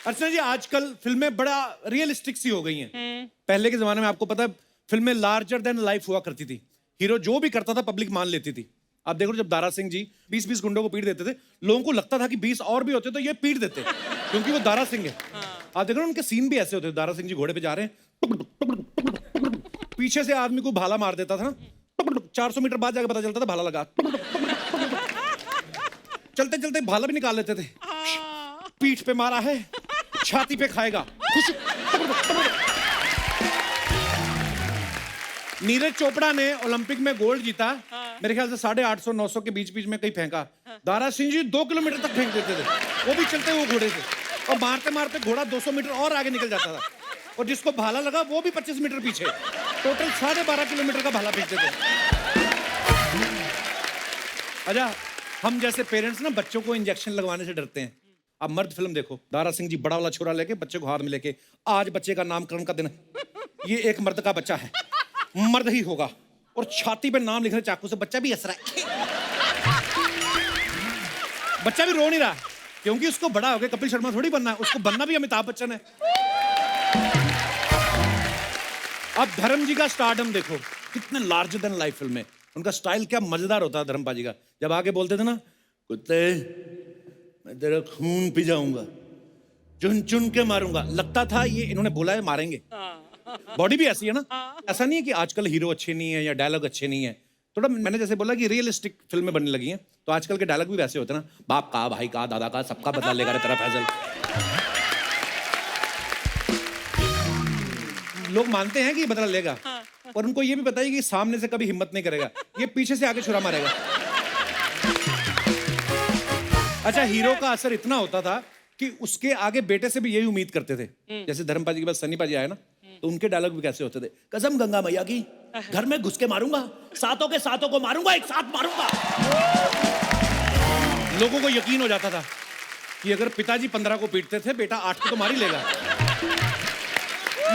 अर्चना जी आजकल फिल्में बड़ा रियलिस्टिक सी हो गई हैं। पहले के जमाने में आपको पता है फिल्में लार्जर देन लाइफ हुआ करती थी। हीरो जो भी करता था पब्लिक मान लेती थी। आप देखो जब दारा सिंह जी 20-20 गुंडों को पीट देते थे, लोगों को लगता था कि 20 और भी होते तो ये पीट देते, क्योंकि वो दारा सिंह है। आप देखो ना उनके सीन भी ऐसे होते थे। दारा सिंह जी घोड़े पे जा रहे हैं, पीछे से आदमी को भाला मार देता था ना, 400 मीटर बाद जाके पता चलता था भाला लगा। चलते चलते भाला भी निकाल लेते थे। पीठ पे मारा है, छाती पे खाएगा। नीरज चोपड़ा ने ओलंपिक में गोल्ड जीता। मेरे ख्याल से 850-900 के बीच बीच में कहीं फेंका। दारा सिंह जी 2 किलोमीटर तक फेंक देते थे, वो भी चलते हुए घोड़े से, और मारते मारते घोड़ा 200 मीटर और आगे निकल जाता था, और जिसको भाला लगा वो भी 25 मीटर पीछे। टोटल 12.5 किलोमीटर का भाला फेंकते थे। अच्छा, हम जैसे पेरेंट्स ना बच्चों को इंजेक्शन लगवाने से डरते हैं। अब मर्द फिल्म देखो, दारा सिंह जी बड़ा वाला छोरा लेके बच्चे को हाथ में लेके, आज बच्चे का नामकरण का दिन है, ये एक मर्द का बच्चा है, मर्द ही होगा, और छाती पे नाम लिख रहे चाकू से। बच्चा भी हंस रहा है, बच्चा भी रो नहीं रहा, क्योंकि उसको बड़ा हो गया कपिल शर्मा थोड़ी बनना है, उसको बनना भी अमिताभ बच्चन है। अब धर्म जी का स्टारडम देखो, कितने लार्जर देन लाइफ फिल्म है। उनका स्टाइल क्या मजेदार होता है धर्मपा जी का। जब आगे बोलते थे ना, कुत्ते मैं तेरा खून पी जाऊंगा, चुन चुन के मारूंगा, लगता था ये इन्होंने बोला है मारेंगे। बॉडी भी ऐसी है ना। ऐसा नहीं है कि आजकल हीरो अच्छे नहीं है या डायलॉग अच्छे नहीं है। थोड़ा मैंने जैसे बोला कि रियलिस्टिक फिल्में बनने लगी हैं, तो आजकल के डायलॉग भी वैसे होते हैं ना, बाप का, भाई का, दादा का, सबका बदला लेगा रे तेरा फैजल। लोग मानते हैं कि ये बदला लेगा, और उनको ये भी पता है कि सामने से कभी हिम्मत नहीं करेगा, ये पीछे से आगे छुरा मारेगा। अच्छा, हीरो का असर इतना होता था कि उसके आगे बेटे से भी यही उम्मीद करते थे। जैसे धर्मपा जी के पास सन्नी पाजी आए ना, तो उनके डायलॉग भी कैसे होते थे, कसम गंगा मैया की, घर में घुस के मारूंगा, सातों के सातों को मारूंगा, एक साथ मारूंगा। लोगों को यकीन हो जाता था कि अगर पिताजी 15 को पीटते थे, बेटा 8 को तो मार ही लेगा।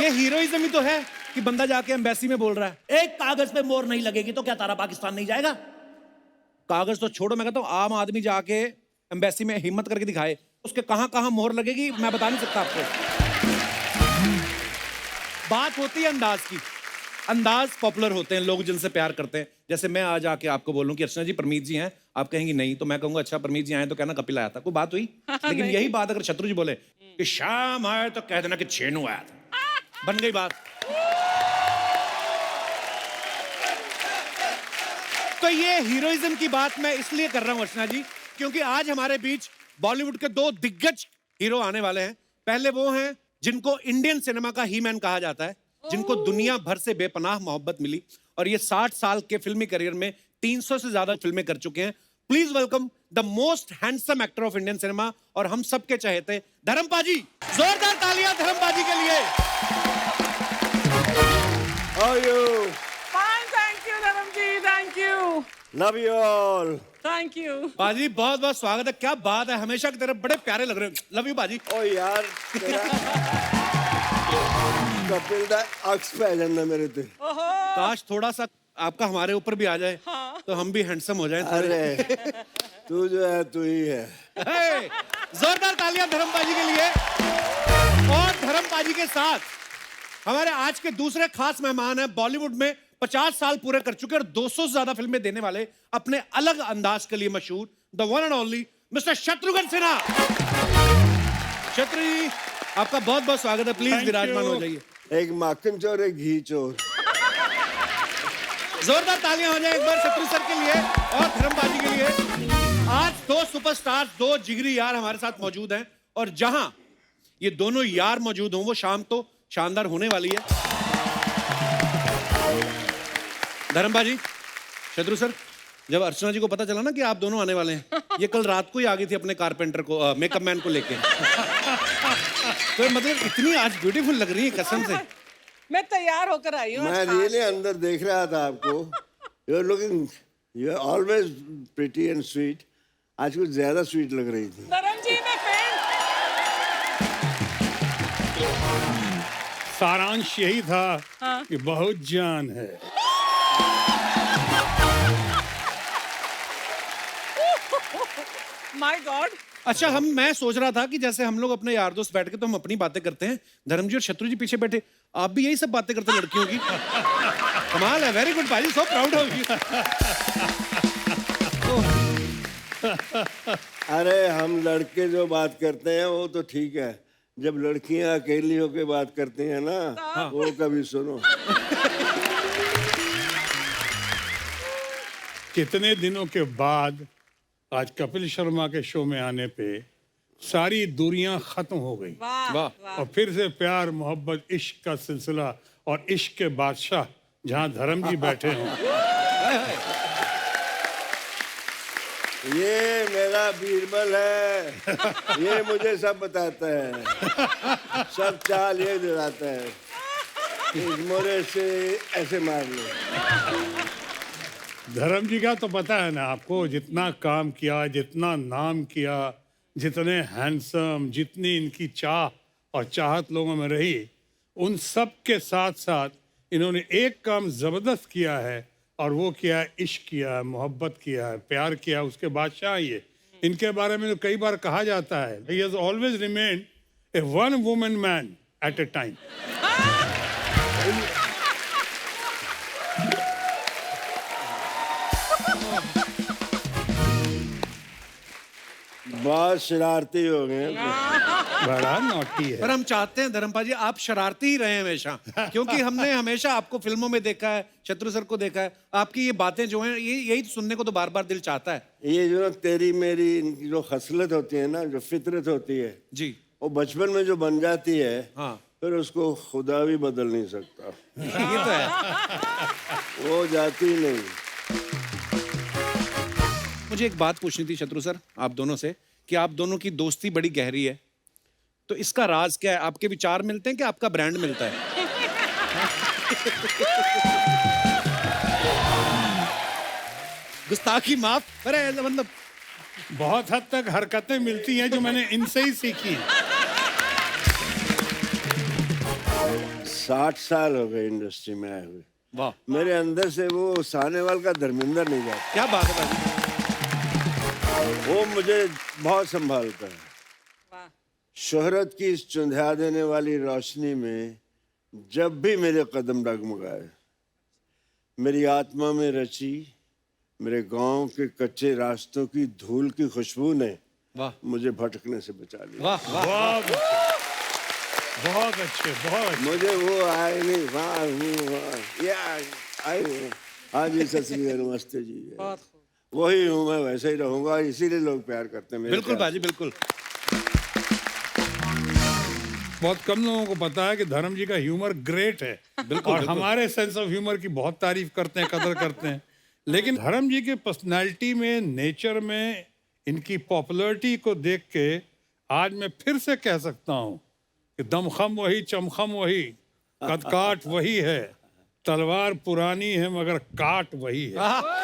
ये हीरोइज्म ही तो है कि बंदा जाके एम्बेसी में बोल रहा है, एक कागज पे मोहर नहीं लगेगी तो क्या तारा पाकिस्तान नहीं जाएगा। कागज तो छोड़ो, मैं कहता हूं आम आदमी जाके एम्बेसी में हिम्मत करके दिखाए, उसके कहां कहां मोहर लगेगी मैं बता नहीं सकता आपको। बात होती है अंदाज की, अंदाज पॉपुलर होते हैं, लोग जिनसे प्यार करते हैं। जैसे मैं आज आके आपको बोलूं कि अर्चना जी परमीत जी हैं, आप कहेंगी नहीं, तो मैं कहूंगा अच्छा परमीत जी आए तो कहना कपिल आया था, कोई बात हुई। लेकिन यही बात अगर शत्रु जी बोले कि शाम आए तो कह देना कि छेनू आया था, बन गई बात। तो ये हीरोइज्म की बात मैं इसलिए कर रहा हूं अर्चना जी, क्योंकि आज हमारे बीच बॉलीवुड के 2 दिग्गज हीरो आने वाले हैं। पहले वो हैं जिनको इंडियन सिनेमा का ही मैन कहा जाता है, जिनको दुनिया भर से बेपनाह मोहब्बत मिली, और ये 60 साल के फिल्मी करियर में 300 से ज्यादा फिल्में कर चुके हैं। Please welcome the most handsome actor of Indian cinema और हम सबके चहेते धर्मपा जी। जोरदार तालियां धर्मपा जी के लिए। How are you? Fine, thank you, Dharam ji. Thank you. Love you all. Thank you. बाजी बहुत बहुत स्वागत है। क्या बात है, हमेशा की तरह बड़े प्यारे लग रहे हो। लव यू बाजी। ओ यार कपिल दा अक्स पे जाना मेरे ते। काश थोड़ा सा आपका हमारे ऊपर भी आ जाए, तो हम भी हैंडसम हो जाएं। अरे तू जो है तू ही है। जोरदार तालियां धर्मपा जी के लिए। और धर्मपा जी के साथ हमारे आज के दूसरे खास मेहमान हैं, बॉलीवुड में 50 साल पूरे कर चुके और 200 से ज्यादा फिल्में देने वाले, अपने अलग अंदाज के लिए मशहूर, the one and only mister Shatrughan Sinha. Shatru ji आपका बहुत बहुत स्वागत है, प्लीज विराजमान हो जाइए। एक माखन चोर एक घी चोर। जोरदार तालियां हो जाए एक बार शत्रु सर के लिए और धर्मपा जी के लिए। आज 2 सुपरस्टार, 2 जिगरी यार हमारे साथ मौजूद हैं, और जहां ये दोनों यार मौजूद हों वो शाम तो शानदार होने वाली है। धर्मपा जी, शत्रु सर, जब अर्चना जी को पता चला ना कि आप दोनों आने वाले हैं, ये कल रात को ही आ गई थी अपने कारपेंटर को, मेकअप मैन को लेके। तो मतलब इतनी आज ब्यूटीफुल लग रही है कसम से। मैं तैयार होकर आई हूँ। मैं रियली अंदर देख रहा था आपको। You are looking, you are always pretty and sweet. आज कुछ ज्यादा स्वीट लग रही थी। धर्म जी मैं सारांश यही था कि बहुत जान है। माय गॉड, अच्छा मैं सोच रहा था कि जैसे हम लोग अपने यार दोस्त बैठ के तो हम अपनी बातें करते हैं, धर्म जी और शत्रु जी पीछे बैठे, आप भी यही सब बातें करते हैं लड़कियों की। कमाल है, वेरी गुड भाई, सो प्राउड ऑफ यू। अरे हम लड़के जो बात करते हैं वो तो ठीक है, जब लड़कियां अकेली होके बात करती हैं ना, वो कभी सुनो। कितने दिनों के बाद आज कपिल शर्मा के शो में आने पे सारी दूरियां खत्म हो गई वाह वाह। वाह। और फिर से प्यार मोहब्बत इश्क का सिलसिला और इश्क के बादशाह जहां धर्म जी बैठे हों। ये मेरा बीरबल है, ये मुझे सब बताता है, सब चाल ये दिलाता है, इस मोरे से ऐसे मार लो। धर्म जी का तो पता है ना आपको, जितना काम किया, जितना नाम किया, जितने हैंडसम, जितनी इनकी चाह और चाहत लोगों में रही, उन सब के साथ साथ इन्होंने एक काम जबरदस्त किया है और वो किया है, इश्क किया है, मोहब्बत किया है, प्यार किया है, उसके बादशाह ये। इनके बारे में तो कई बार कहा जाता है, he has always remained A one woman man eight A time. बहुत शरारती हो गए। बड़ा नॉटी पर है। हम चाहते हैं धर्मपा जी आप शरारती ही रहे हमेशा, क्योंकि हमने हमेशा आपको फिल्मों में देखा है, शत्रु सर को देखा है, आपकी ये बातें जो हैं ये यही सुनने को तो बार बार दिल चाहता है। ये जो तेरी मेरी इनकी जो खसलत होती है ना, जो फितरत होती है, जी वो बचपन में जो बन जाती है, हाँ। फिर उसको खुदा भी बदल नहीं सकता, ये तो है। वो जाती ही नहीं। मुझे एक बात पूछनी थी शत्रु सर आप दोनों से, कि आप दोनों की दोस्ती बड़ी गहरी है, तो इसका राज क्या है? आपके विचार मिलते हैं कि आपका ब्रांड मिलता है? गुस्ताखी माफ, अरे मतलब बहुत हद तक हरकतें मिलती हैं जो मैंने इनसे ही सीखी। 60 साल हो गए इंडस्ट्री में आए हुए, वाह मेरे अंदर से वो सानेवाल का धर्मेंद्र नहीं जाता, क्या बात है भाई। वो मुझे बहुत संभालता है। वाह। शोहरत की इस चुंधिया देने वाली रोशनी में जब भी मेरे कदम डगमगाए, मेरी आत्मा में रची मेरे गांव के कच्चे रास्तों की धूल की खुशबू ने वाह मुझे भटकने से बचा लिया। वाह वाह। बहुत अच्छे, बहुत अच्छे, बहुत अच्छे। मुझे वो आए नहीं, वाह हूँ वाह, या आए हूँ। हाँ जी, सत श्री अकाल, नमस्ते जी। बहुत खूब। वही हूँ मैं, वैसे ही रहूंगा, इसीलिए लोग प्यार करते हैं मेरे बिल्कुल प्यार बाजी बिल्कुल। बहुत कम लोगों को पता है कि धर्म जी का ह्यूमर ग्रेट है। बिल्कुल, और बिल्कुल। हमारे सेंस ऑफ ह्यूमर की बहुत तारीफ करते हैं, कदर करते हैं, लेकिन धर्म जी के पर्सनालिटी में, नेचर में, इनकी पॉपुलैरिटी को देख के आज मैं फिर से कह सकता हूँ कि दमखम वही, चमखम वही, कदकाठ वही है, तलवार पुरानी है मगर काट वही है।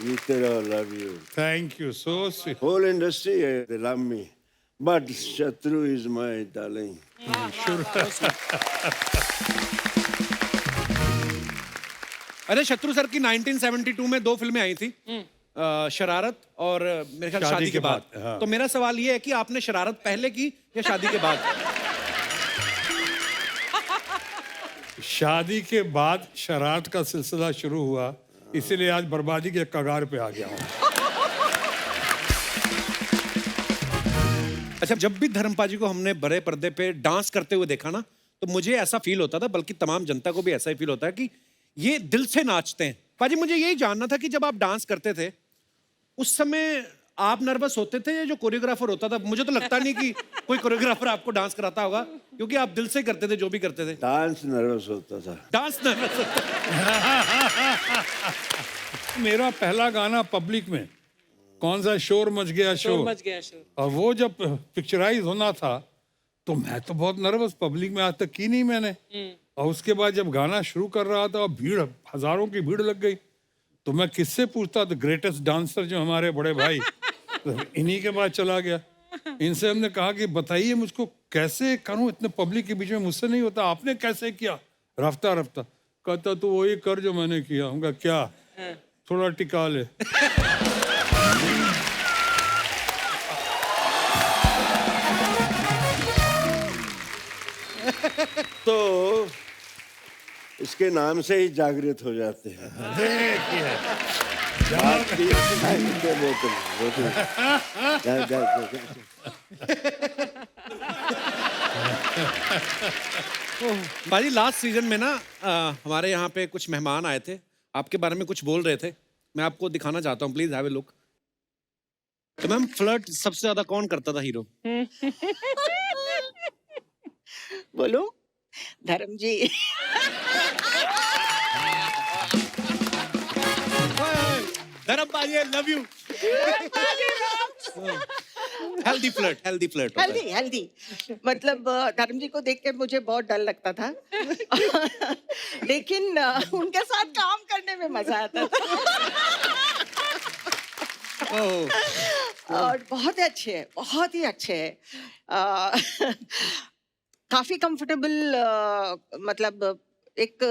You too, love you. Thank you, so sweet. Whole industry, they love me. But Shatru is my darling. अरे शत्रु सर की 1972 में 2 फिल्में आई थी, शरारत और मेरे ख्याल शादी के बाद। हाँ। तो मेरा सवाल ये है कि आपने शरारत पहले की या शादी के बाद? शादी के बाद शरारत का सिलसिला शुरू हुआ, इसीलिए आज बर्बादी के कगार पे आ गया हूँ। अच्छा, जब भी धर्मपाजी को हमने बड़े पर्दे पे डांस करते हुए देखा ना, तो मुझे ऐसा फील होता था, बल्कि तमाम जनता को भी ऐसा ही फील होता है कि ये दिल से नाचते हैं। पाजी, मुझे यही जानना था कि जब आप डांस करते थे उस समय आप नर्वस होते थे या जो कोरियोग्राफर होता था? मुझे तो लगता नहीं कि कोई कोरियोग्राफर आपको डांस कराता होगा, क्योंकि आप दिल से करते थे जो भी करते थे। डांस नर्वस होता था। डांस नर्वस होता। मेरा पहला गाना पब्लिक में कौन सा, शोर मच गया शोर शोर, मच गया शोर। और वो जब पिक्चराइज होना था तो मैं तो बहुत नर्वस, पब्लिक में आज तक की नहीं मैंने। और उसके बाद जब गाना शुरू कर रहा था और भीड़, हजारों की भीड़ लग गई, तो मैं किससे पूछता? द ग्रेटेस्ट डांसर जो हमारे बड़े भाई, तो इन्हीं के बाद चला गया। इनसे हमने कहा कि बताइए मुझको कैसे करूं, इतने पब्लिक के बीच में मुझसे नहीं होता, आपने कैसे किया? रफ्ता रफ्ता कहता तो वही कर जो मैंने किया। उनका क्या थोड़ा टिका ले। तो इसके नाम से ही जागृत हो जाते हैं। देखिए, बोतल बोतल बाजी लास्ट सीजन में ना हमारे यहाँ पे कुछ मेहमान आए थे, आपके बारे में कुछ बोल रहे थे, मैं आपको दिखाना चाहता हूँ, प्लीज हैव ए लुक। तो मैम फ्लर्ट सबसे ज्यादा कौन करता था हीरो? बोलो धर्म जी। धर्म बाजी आई लव यू। हेल्दी फ्लर्ट होता है। हेल्दी मतलब धर्म जी को देख के मुझे बहुत डर लगता था। लेकिन उनके साथ काम करने में मजा आता था। और बहुत ही अच्छे हैं, बहुत ही अच्छे हैं। काफी कंफर्टेबल, मतलब एक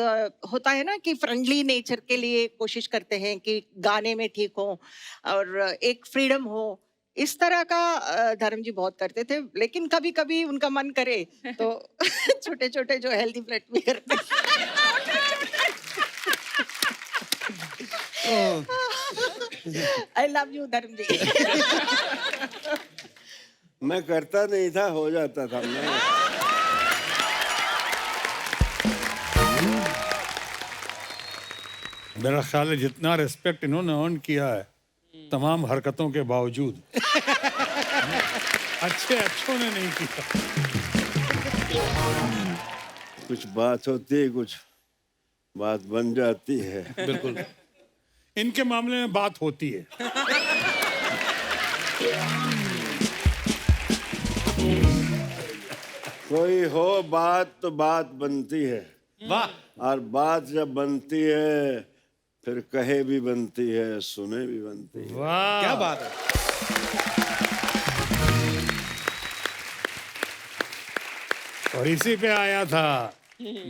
होता है ना कि फ्रेंडली नेचर के लिए कोशिश करते हैं कि गाने में ठीक हो और एक फ्रीडम हो, इस तरह का धर्म जी बहुत करते थे। लेकिन कभी कभी उनका मन करे तो छोटे छोटे जो हेल्दी फ्लर्ट भी करते। आई लव यू धर्म जी। मैं करता नहीं था, हो जाता था। मैं मेरा ख्याल है जितना रिस्पेक्ट इन्होंने अर्न किया है तमाम हरकतों के बावजूद, अच्छों ने नहीं किया। कुछ बात होती है, कुछ बात बन जाती है। बिल्कुल। इनके मामले में बात होती है। कोई हो बात तो बात बनती है, वाह। और बात जब बनती है फिर कहे भी बनती है, सुने भी बनती है। वाह, क्या बात है। और इसी पे आया था,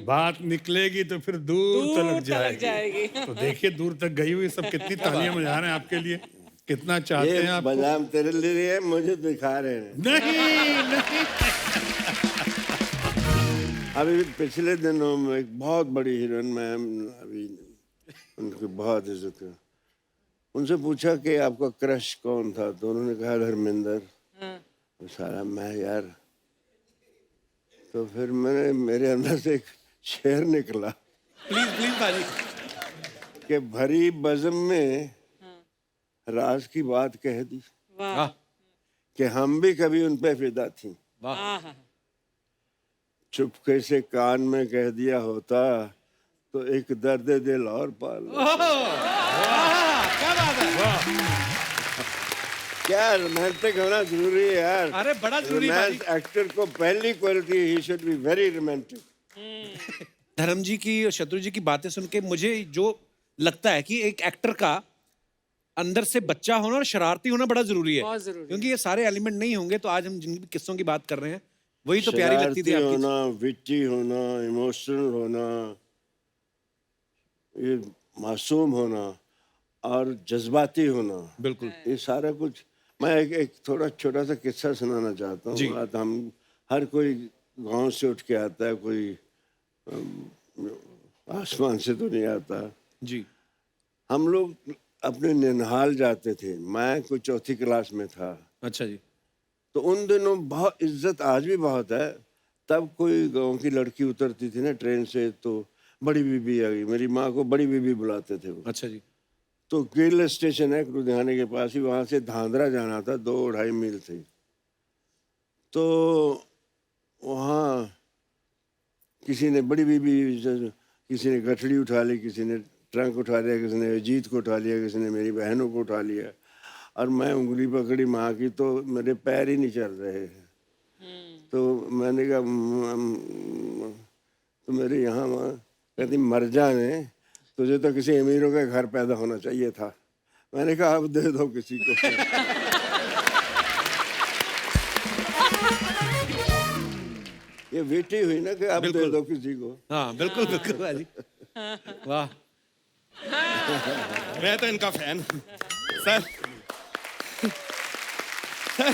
बात निकलेगी तो फिर दूर तक जाएगी। तो देखिए दूर तक गई हुई सब कितनी तालियां बजा रहे हैं आपके लिए, कितना चाहते हैं ये आप। बदाम तेरे लिए है, मुझे दिखा रहे हैं। नहीं अभी पिछले दिनों में एक बहुत बड़ी हीरोइन, मैम, अभी उनकी बहुत इज्जत है, उनसे पूछा कि आपका क्रश कौन था, तो उन्होंने कहा धर्मेंद्र। सारा मैं यार, तो फिर मेरे अंदर से एक शेर निकला प्लीज बाजी। कि भरी बज़म में राज की बात कह दी वाह कि हम भी कभी उन पे फिदा थी, वाह। चुपके से कान में कह दिया होता तो एक दर्द दिल और पाल। क्या बात है। क्या रोमांटिक होना जरूरी है यार। अरे बड़ा जरूरी है रोमांस एक्टर को पहली quality, he should be very romantic. धर्म जी की और शत्रु जी की बातें सुन के मुझे जो लगता है कि एक एक्टर का अंदर से बच्चा होना और शरारती होना बड़ा जरूरी है। बहुत जरूरी है। क्योंकि ये सारे एलिमेंट नहीं होंगे तो आज हम जिन भी किस्सों की बात कर रहे हैं वही तो प्यारी लगती थी शरारती आपकी। होना, विटी होना, इमोशनल होना, ये मासूम होना और जज्बाती होना, बिल्कुल। ये सारा कुछ। मैं एक थोड़ा छोटा सा किस्सा सुनाना चाहता जी। हूँ। बात हम हर कोई गांव से उठ के आता है, कोई आसमान से तो नहीं आता। जी। हम लोग अपने ननिहाल जाते थे, मैं कोई चौथी क्लास में था। अच्छा जी। तो उन दिनों बहुत इज्जत, आज भी बहुत है। तब कोई गांव की लड़की उतरती थी ना ट्रेन से तो बड़ी बीबी आ गई, मेरी माँ को बड़ी बीबी बुलाते थे वो। अच्छा जी। तो गिल स्टेशन है लुधियाने के पास ही, वहाँ से धांधरा जाना था, 2-2.5 मील थे। तो वहाँ किसी ने बड़ी बीबी, किसी ने गठड़ी उठा ली, किसी ने ट्रंक उठा लिया, किसी ने अजीत को उठा लिया, किसी ने मेरी बहनों को उठा लिया। और मैं उंगली पकड़ी माँ की तो मेरे पैर ही नहीं चल रहे। तो मैंने कहा तो मेरे यहाँ माँ कहती मर जाने, तुझे तो किसी अमीरों के घर पैदा होना चाहिए था। मैंने कहा अब दे दो किसी को। ये बेटी हुई ना कि अब दे दो किसी को। हाँ बिल्कुल बिल्कुल बाजी। वाह। मैं तो इनका फैन। सर सर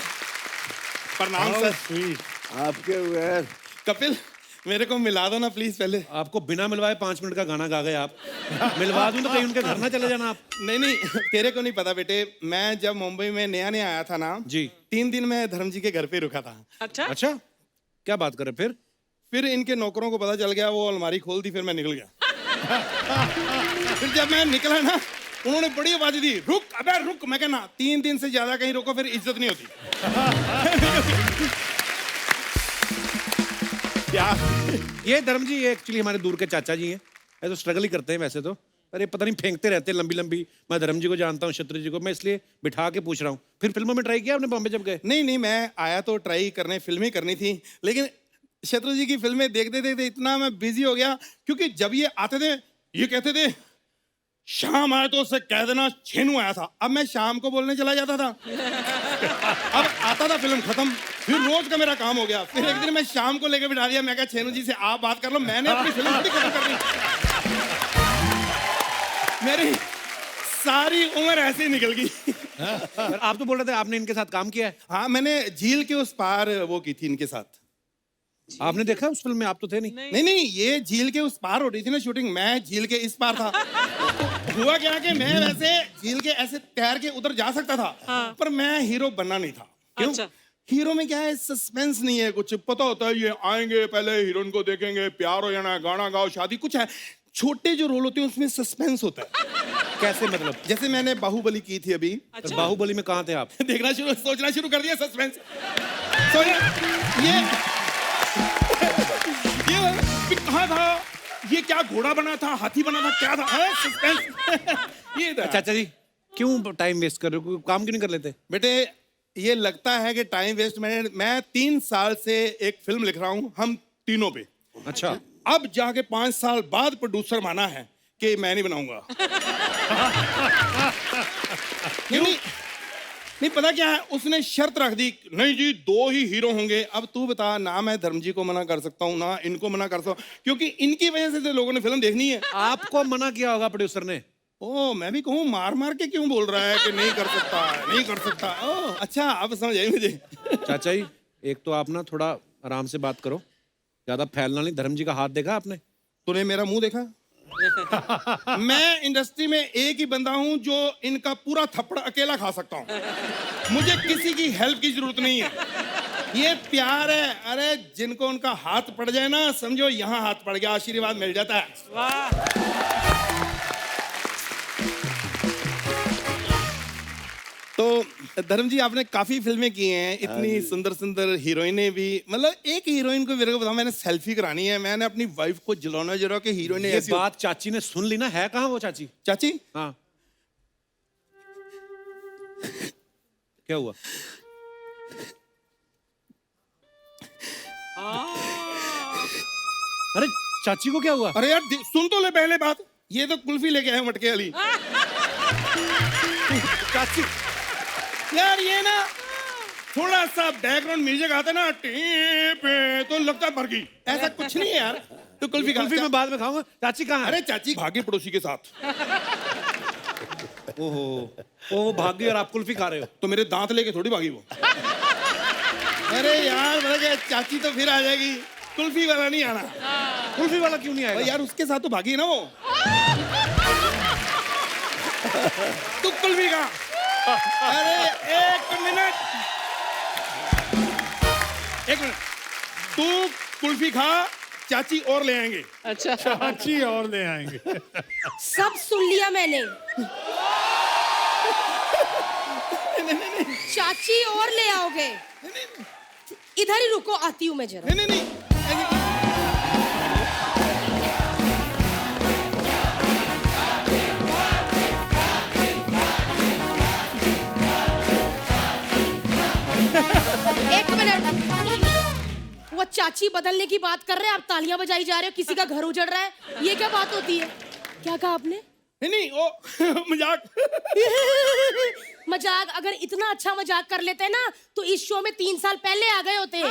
प्रणाम How सर। sweet. आपके बगैर कपिल मेरे को मिला दो ना प्लीज पहले। आपको बिना मिलवाए 5 मिनट का गाना गा गए आप। मिलवा दूं तो कहीं उनके घर ना चले जाना आप। नहीं नहीं, तेरे को नहीं पता बेटे, मैं जब मुंबई में नया नया आया था ना जी। 3 दिन मैं धर्म जी के घर पे रुका था। अच्छा अच्छा, क्या बात करें फिर इनके नौकरों को पता चल गया, वो अलमारी खोल दी, फिर मैं निकल गया। फिर जब मैं निकला ना, उन्होंने बड़ी आवाज दी, रुक अबे रुक। मैं कहना 3 दिन से ज्यादा कहीं रुको फिर इज्जत नहीं होती। क्या ये धर्म जी, ये एक्चुअली हमारे दूर के चाचा जी हैं। ये तो स्ट्रगल ही करते हैं वैसे तो, पर ये पता नहीं फेंकते रहते हैं लंबी लंबी। मैं धर्म जी को जानता हूँ, शत्रु जी को, मैं इसलिए बिठा के पूछ रहा हूँ। फिर फिल्मों में ट्राई किया आपने बॉम्बे जब गए? नहीं नहीं, मैं आया तो ट्राई करने, फिल्में करनी थी, लेकिन शत्रु जी की फिल्में देखते देखते इतना मैं बिजी हो गया, क्योंकि जब ये आते थे ये कहते थे शाम आया तो उससे कह देना छेनू आया था। अब मैं शाम को बोलने चला जाता था। अब आता था फिल्म खत्म, फिर रोज का मेरा काम हो गया। फिर एक दिन मैं शाम को लेकर बिठा दिया, मैं कहा छेनू जी से आप बात कर लो, मैंने अपनी फिल्म थोड़ी खत्म करनी। मेरी सारी उम्र ऐसे ही निकल गई। पर आप तो बोल रहे थे आपने इनके साथ काम किया है। हाँ, मैंने झील के उस पार वो की थी इनके साथ। आपने देखा उस फिल्म में? आप तो थे नहीं। नहीं नहीं, ये झील के उस पार हो रही थी ना शूटिंग, मैं झील के इस पार था। तो हुआ क्या कि मैं वैसे झील के ऐसे तैर के उधर जा सकता था, पर मैं हीरो बनना नहीं था। क्यों? अच्छा। हीरो में क्या है, सस्पेंस नहीं है कुछ। पता होता है ये आएंगे, पहले हीरोइन को देखेंगे, प्यार हो जाना, गाना गाओ, शादी, कुछ है। छोटे जो रोल होते हैं उसमें सस्पेंस होता है। कैसे मतलब? जैसे मैंने बाहुबली की थी अभी। तो बाहुबली में कहाँ थे आप? देखना शुरू, सोचना शुरू कर दिया, सस्पेंस। ये कहाँ था, ये क्या घोड़ा बना था, हाथी बना था, क्या था? सस्पेंस। ये था। चाचा जी, क्यों टाइम वेस्ट कर रहे हो? कोई काम क्यों नहीं कर लेते? बेटे, ये लगता है कि टाइम वेस्ट। मैं 3 साल से एक फिल्म लिख रहा हूँ, हम तीनों पे। अच्छा। अब जाके 5 साल बाद प्रोड्यूसर माना है कि मैं नहीं बनाऊंगा। नहीं पता क्या है, उसने शर्त रख दी, नहीं जी 2 ही हीरो होंगे। अब तू बता, ना मैं धर्म जी को मना कर सकता हूँ, ना इनको मना कर सकता हूँ, क्योंकि इनकी वजह से तो लोगों ने फिल्म देखनी है। आपको मना किया होगा प्रोड्यूसर ने। ओ, मैं भी कहूँ मार मार के क्यों बोल रहा है कि नहीं कर सकता, नहीं कर सकता। ओ अच्छा, अब समझ आई मुझे। चाचा जी, एक तो आप ना थोड़ा आराम से बात करो, ज्यादा फैलना नहीं। धर्म जी का हाथ देखा आपने? तूने मेरा मुंह देखा? मैं इंडस्ट्री में एक ही बंदा हूं जो इनका पूरा थप्पड़ अकेला खा सकता हूं। मुझे किसी की हेल्प की जरूरत नहीं है। ये प्यार है। अरे जिनको उनका हाथ पड़ जाए ना, समझो यहाँ हाथ पड़ गया, आशीर्वाद मिल जाता है। वाह। तो धर्म जी, आपने काफी फिल्में की हैं, इतनी सुंदर सुंदर हीरोइनें भी। मतलब एक हीरोइन को मेरे को बताओ, मैंने सेल्फी करानी है, मैंने अपनी वाइफ को जलाना जरा कि हीरोइन ये ऐसी बात चाची ने सुन ली ना। है कहाँ वो चाची? चाची, हाँ, क्या हुआ? अरे चाची को क्या हुआ? अरे यार सुन तो ले पहले बात। ये तो कुल्फी लेके आए मटके वाली। चाची, यार ये ना थोड़ा सा बैकग्राउंड म्यूजिक आता ना, पे तो लगता है मर गई। ऐसा कुछ नहीं है यार। तो कुल्फी कुल्फी मैं बाद में खाऊंगा। चाची कहाँ है? अरे चाची भागी पड़ोसी के साथ। ओहो, वो भाग गई और आप कुल्फी खा रहे हो? तो मेरे दांत लेके थोड़ी भागी वो। अरे यार मतलब कि चाची तो फिर आ जाएगी, कुल्फी वाला नहीं आना। कुल्फी वाला क्यों नहीं आएगा? यार उसके साथ तो भागी है ना वो। तू कुल्फी खा। अरे एक मिनट, तू कुल्फी खा, चाची और ले आएंगे। अच्छा। चाची और ले आएंगे। सब सुन लिया मैंने। चाची और ले आओगे? इधर ही रुको, आती हूँ मैं जरा। नहीं नहीं नहीं, एक मिनट, वो चाची बदलने की बात कर रहे हैं, आप तालियां बजाई जा रहे हो, किसी का घर उजड़ रहा है, ये क्या बात होती है? क्या कहा आपने? नहीं ओ मजाक। मजाक? अगर इतना अच्छा मजाक कर लेते ना तो इस शो में 3 साल पहले आ गए होते।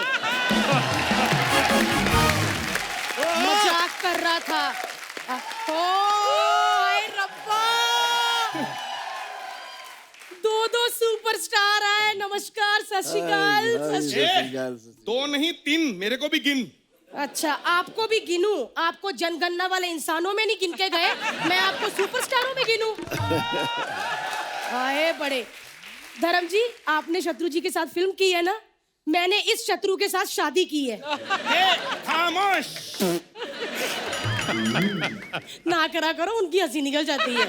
मजाक कर रहा था। ओ, हाय रब्बा। दो सुपरस्टार आए। नमस्कार, सत श्री अकाल, सत श्री अकाल। दो नहीं 3, मेरे को भी गिन। अच्छा, आपको भी गिनूं? आपको जनगणना वाले इंसानों में नहीं गिन के गए, मैं आपको सुपरस्टारों में गिनूं? आए बड़े। धर्म जी, आपने शत्रु जी के साथ फिल्म की है ना? मैंने इस शत्रु के साथ शादी की है। खामोश। ना करा करो, उनकी हंसी निकल जाती है।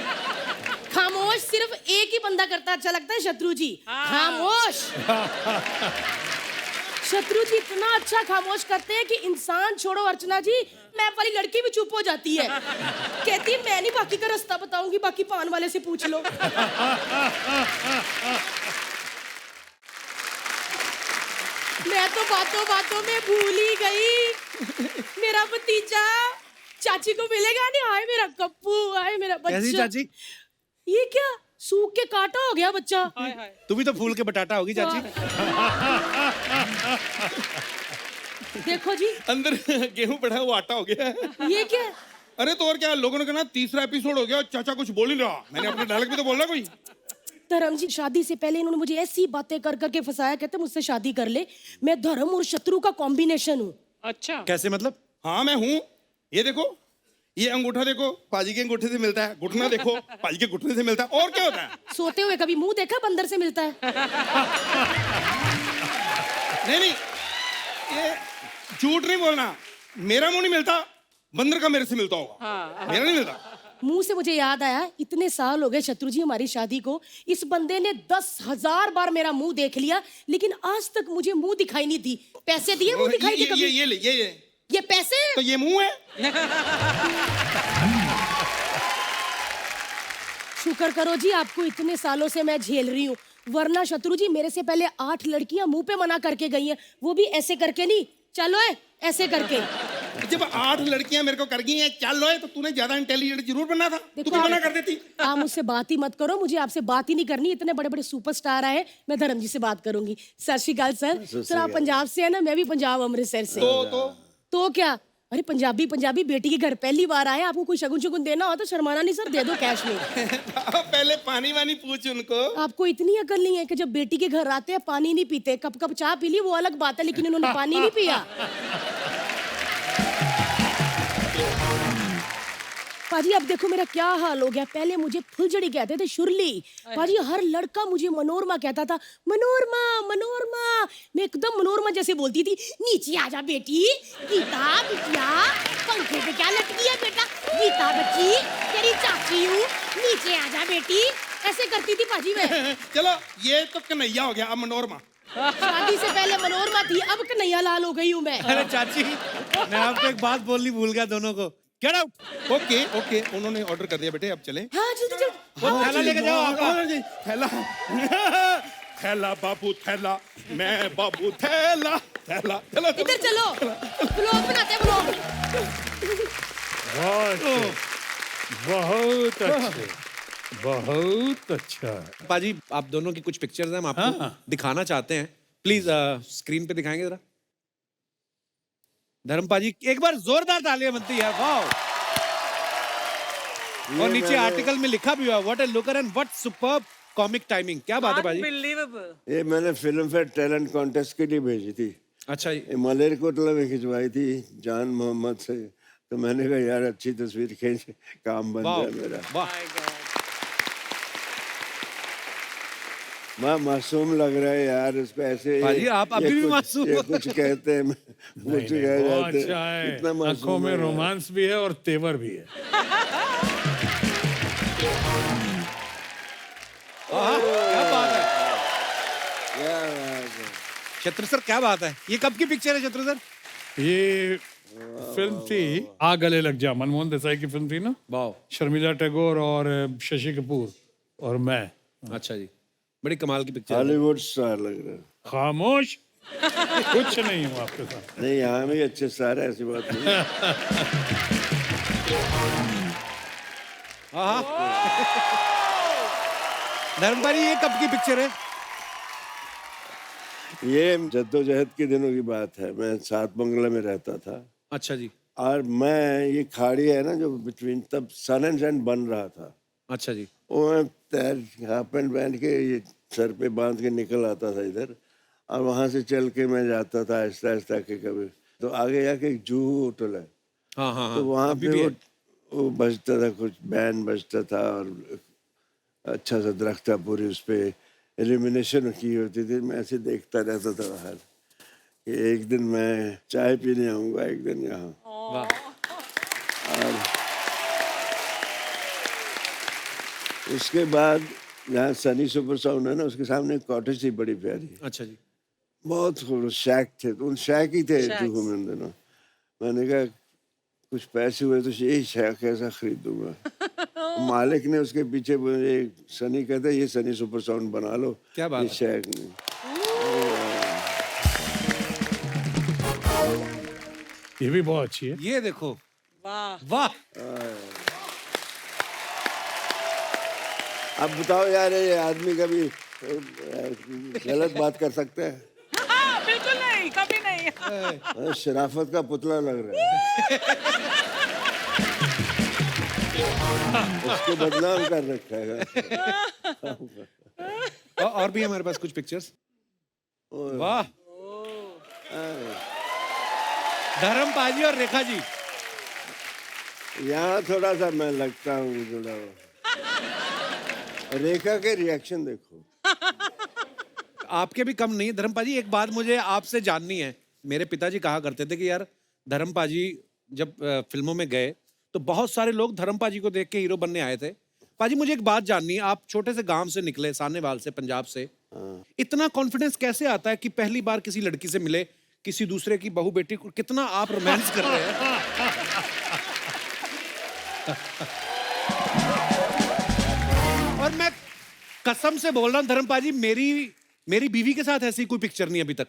खामोश सिर्फ एक ही बंदा करता अच्छा लगता है, शत्रु जी। खामोश। शत्रु जी इतना अच्छा खामोश करते हैं कि इंसान छोड़ो अर्चना जी, मैं वाली लड़की भी चुप हो जाती है। कहती है मैं नहीं बाकी का रास्ता बताऊंगी, बाकी पान वाले से पूछ लो। मैं तो बातों बातों में भूल ही गई। मेरा भतीजा चाची को मिलेगा नहीं। हाय मेरा कप्पू, हाय मेरा बच्चा। कैसी चाची? ये क्या सूख के काटा हो गया बच्चा? तू भी तो फूल के बटाटा होगी चाची। देखो जी, अंदर गेहूं पड़ा है, वो आटा हो गया है। ये क्या? अरे तो और क्या, लोगों ने कहा ना 3रा एपिसोड हो गया और चाचा कुछ बोल ही नहीं रहा। मैंने अपने डायलॉग भी तो बोलना कोई। धर्म जी, शादी से पहले इन्होंने मुझे ऐसी बातें कर करके फंसाया, कहते मुझसे शादी कर ले, मैं धर्म और शत्रु का कॉम्बिनेशन हूँ। अच्छा, कैसे मतलब? हाँ मैं हूँ। ये देखो, ये अंगूठा देखो, पाजी के अंगूठे से मिलता है। घुटना देखो, पाजी के घुटने से मिलता है। और क्या होता है? सोते हुए कभी मुंह देखा बंदर से मिलता है? नहीं, ये झूठ नहीं बोलना। मेरा मुंह नहीं मिलता, बंदर का मेरे से मिलता होगा। मेरा नहीं मिलता। मुंह से मुझे याद आया, इतने साल हो गए शत्रु जी हमारी शादी को, इस बंदे ने 10,000 बार मेरा मुंह देख लिया, लेकिन आज तक मुझे मुंह दिखाई नहीं दी। पैसे दिए, मुंह दिखाई दी कभी? ये ले, ये पैसे? तो ये मुंह है। शुक्र करो जी, आपको इतने सालों से मैं झेल रही हूँ, वरना शत्रु जी मेरे से पहले 8 लड़कियां मुंह पे मना करके गई हैं, वो भी ऐसे करके नहीं, चलो है ऐसे करके। जब 8 लड़कियां मेरे को कर गई हैं चल लो है, तो तूने ज्यादा इंटेलिजेंट जरूर बनना था। तू भी मना कर देती। आप मुझसे बात ही मत करो, मुझे आपसे बात ही नहीं करनी। इतने बड़े बड़े सुपरस्टार आए, मैं धर्म जी से बात करूंगी। सत श्री अकाल सर। सर आप पंजाब से है ना? मैं भी पंजाब अमृतसर से। तो क्या? अरे पंजाबी बेटी के घर पहली बार आए, आपको कोई शगुन शुगुन देना हो तो शर्माना नहीं सर, दे दो कैश में। पहले पानी वानी पूछ उनको। आपको इतनी अकल नहीं है कि जब बेटी के घर आते हैं पानी नहीं पीते? कप कप चाय पी ली वो अलग बात है, लेकिन उन्होंने पानी नहीं पिया। पाजी अब देखो मेरा क्या हाल हो गया। पहले मुझे फुलझड़ी कहते थे, शुरली। पाजी हर लड़का मुझे मनोरमा कहता था, मनोरमा मनोरमा। मैं एकदम मनोरमा जैसे बोलती थी। नीचे आजा बेटी, गीता बिटिया, पंखे पे क्या लटकी है बेटा? गीता बच्ची, तेरी चाची हूँ, नीचे आजा बेटी, ऐसे करती थी पाजी मैं। चलो ये तो कन्हैया हो गया, अब मनोरमा। शादी से पहले मनोरमा थी, अब कन्हैया लाल हो गई हूँ मैं। अरे चाची, मैं आपको एक बात बोलनी भूल गया दोनों को। Get out. ओके, उन्होंने ऑर्डर कर दिया बेटे, अब चले। हाँ जल्दी जल्दी। थैला लेके जाओ आपका। थैला थैला बाबू थैला, मैं बाबू थैला थैला। चलो इधर चलो, व्लॉग बनाते हैं व्लॉग। बहुत अच्छे, बहुत अच्छा। पाजी आप दोनों की कुछ पिक्चर्स हैं, हम आपको दिखाना चाहते हैं। प्लीज स्क्रीन पे दिखाएंगे जरा। धर्म पाजी एक बार जोरदार तालियां बनती है। वाओ। और नीचे आर्टिकल में लिखा भी हुआ, what A looker and what superb comic timing. क्या बात है पाजी? अनबिलीवेबल। ये मैंने फिल्म फेयर टैलेंट कॉन्टेस्ट के लिए भेजी थी। अच्छा जी। ये मलेरकोटला में खिंचवाई थी जान मोहम्मद से। तो मैंने कहा यार अच्छी तस्वीर खींच, काम बन वाह गया मेरा। वाह। मासूम लग रहा है यार, उसको ऐसे। पाजी आप अभी भी मासूम हो। कुछ कहते हैं, कुछ कह बहुत जाते अच्छा हैं। है, इतना आंखों मासूम में है। रोमांस भी है और तेवर भी है। क्या बात है क्या बात है। शत्रु सर, क्या बात है? ये कब की पिक्चर है शत्रु सर? ये फिल्म थी आ गले लग जा, मनमोहन देसाई की फिल्म थी ना। वाह। शर्मिला टैगोर और शशि कपूर और मैं। अच्छा जी, बड़ी कमाल की पिक्चर है। हॉलीवुड स्टार लग रहा है। खामोश, कुछ नहीं हूँ आपके साथ। नहीं, यहाँ भी अच्छे स्टार है, ऐसी बात नहीं। धर्मपाली ये कब की पिक्चर है? ये जद्दोजहद के दिनों की बात है। मैं सात बंगला में रहता था। अच्छा जी। और मैं, ये खाड़ी है ना जो बिटवीन, तब सन एंड सैंड बन रहा था। अच्छा जी। वो मैं तैर हाफ पैंट पहन के ये सर पे बांध के निकल आता था इधर, और वहां से चल के मैं जाता था आहिस्ता आहिस्ता के कभी तो आगे जाके एक जूहू होटल है, हाँ हाँ हाँ तो वहां अभी पे भी है। वो बजता था, कुछ बैंड बजता था, और अच्छा सा दरख्त था, पूरी उस पे इल्यूमिनेशन की होती थी। मैं ऐसे देखता रहता था बाहर कि एक दिन मैं चाय पीने आऊंगा एक दिन यहाँ। वाह उसके बाद जहाँ सनी सुपर साउंड है ना, उसके सामने एक कॉटेज थी बड़ी प्यारी, अच्छा जी बहुत खूबसूरत शैक थे, तो उन शैक ही थे Shacks. जुहू में उन दिनों। मैंने कहा कुछ पैसे हुए तो यही शैक ऐसा खरीदूंगा। मालिक ने उसके पीछे मुझे सनी कहता है ये सनी सुपर साउंड बना लो, क्या बात ये है। शैक नहीं। ये भी बहुत अच्छी है। ये देखो वाह वाह अब बताओ यार, ये आदमी कभी गलत बात कर सकते हैं? बिल्कुल नहीं, कभी नहीं। शराफत का पुतला लग रहा है। उसके बदनाम कर रखा है। और भी हमारे पास कुछ पिक्चर्स। वाह धर्म पाजी और रेखा जी। यहाँ थोड़ा सा मैं लगता हूँ जुड़ा हुआ। रेखा के रिएक्शन देखो। आपके भी कम नहीं है धर्म पाजी। एक बात मुझे आपसे जाननी है। मेरे पिताजी कहा करते थे कि यार धर्म पाजी जब फिल्मों में गए तो बहुत सारे लोग धर्म पाजी को देख के हीरो बनने आए थे। पाजी मुझे एक बात जाननी है, आप छोटे से गांव से निकले, सानेवाल से, पंजाब से, इतना कॉन्फिडेंस कैसे आता है कि पहली बार किसी लड़की से मिले, किसी दूसरे की बहू बेटी को, कितना आप रोमांस कर रहे हैं? और मैं कसम से बोल रहा हूँ धर्म पाजी, मेरी बीवी के साथ ऐसी कोई पिक्चर नहीं अभी तक।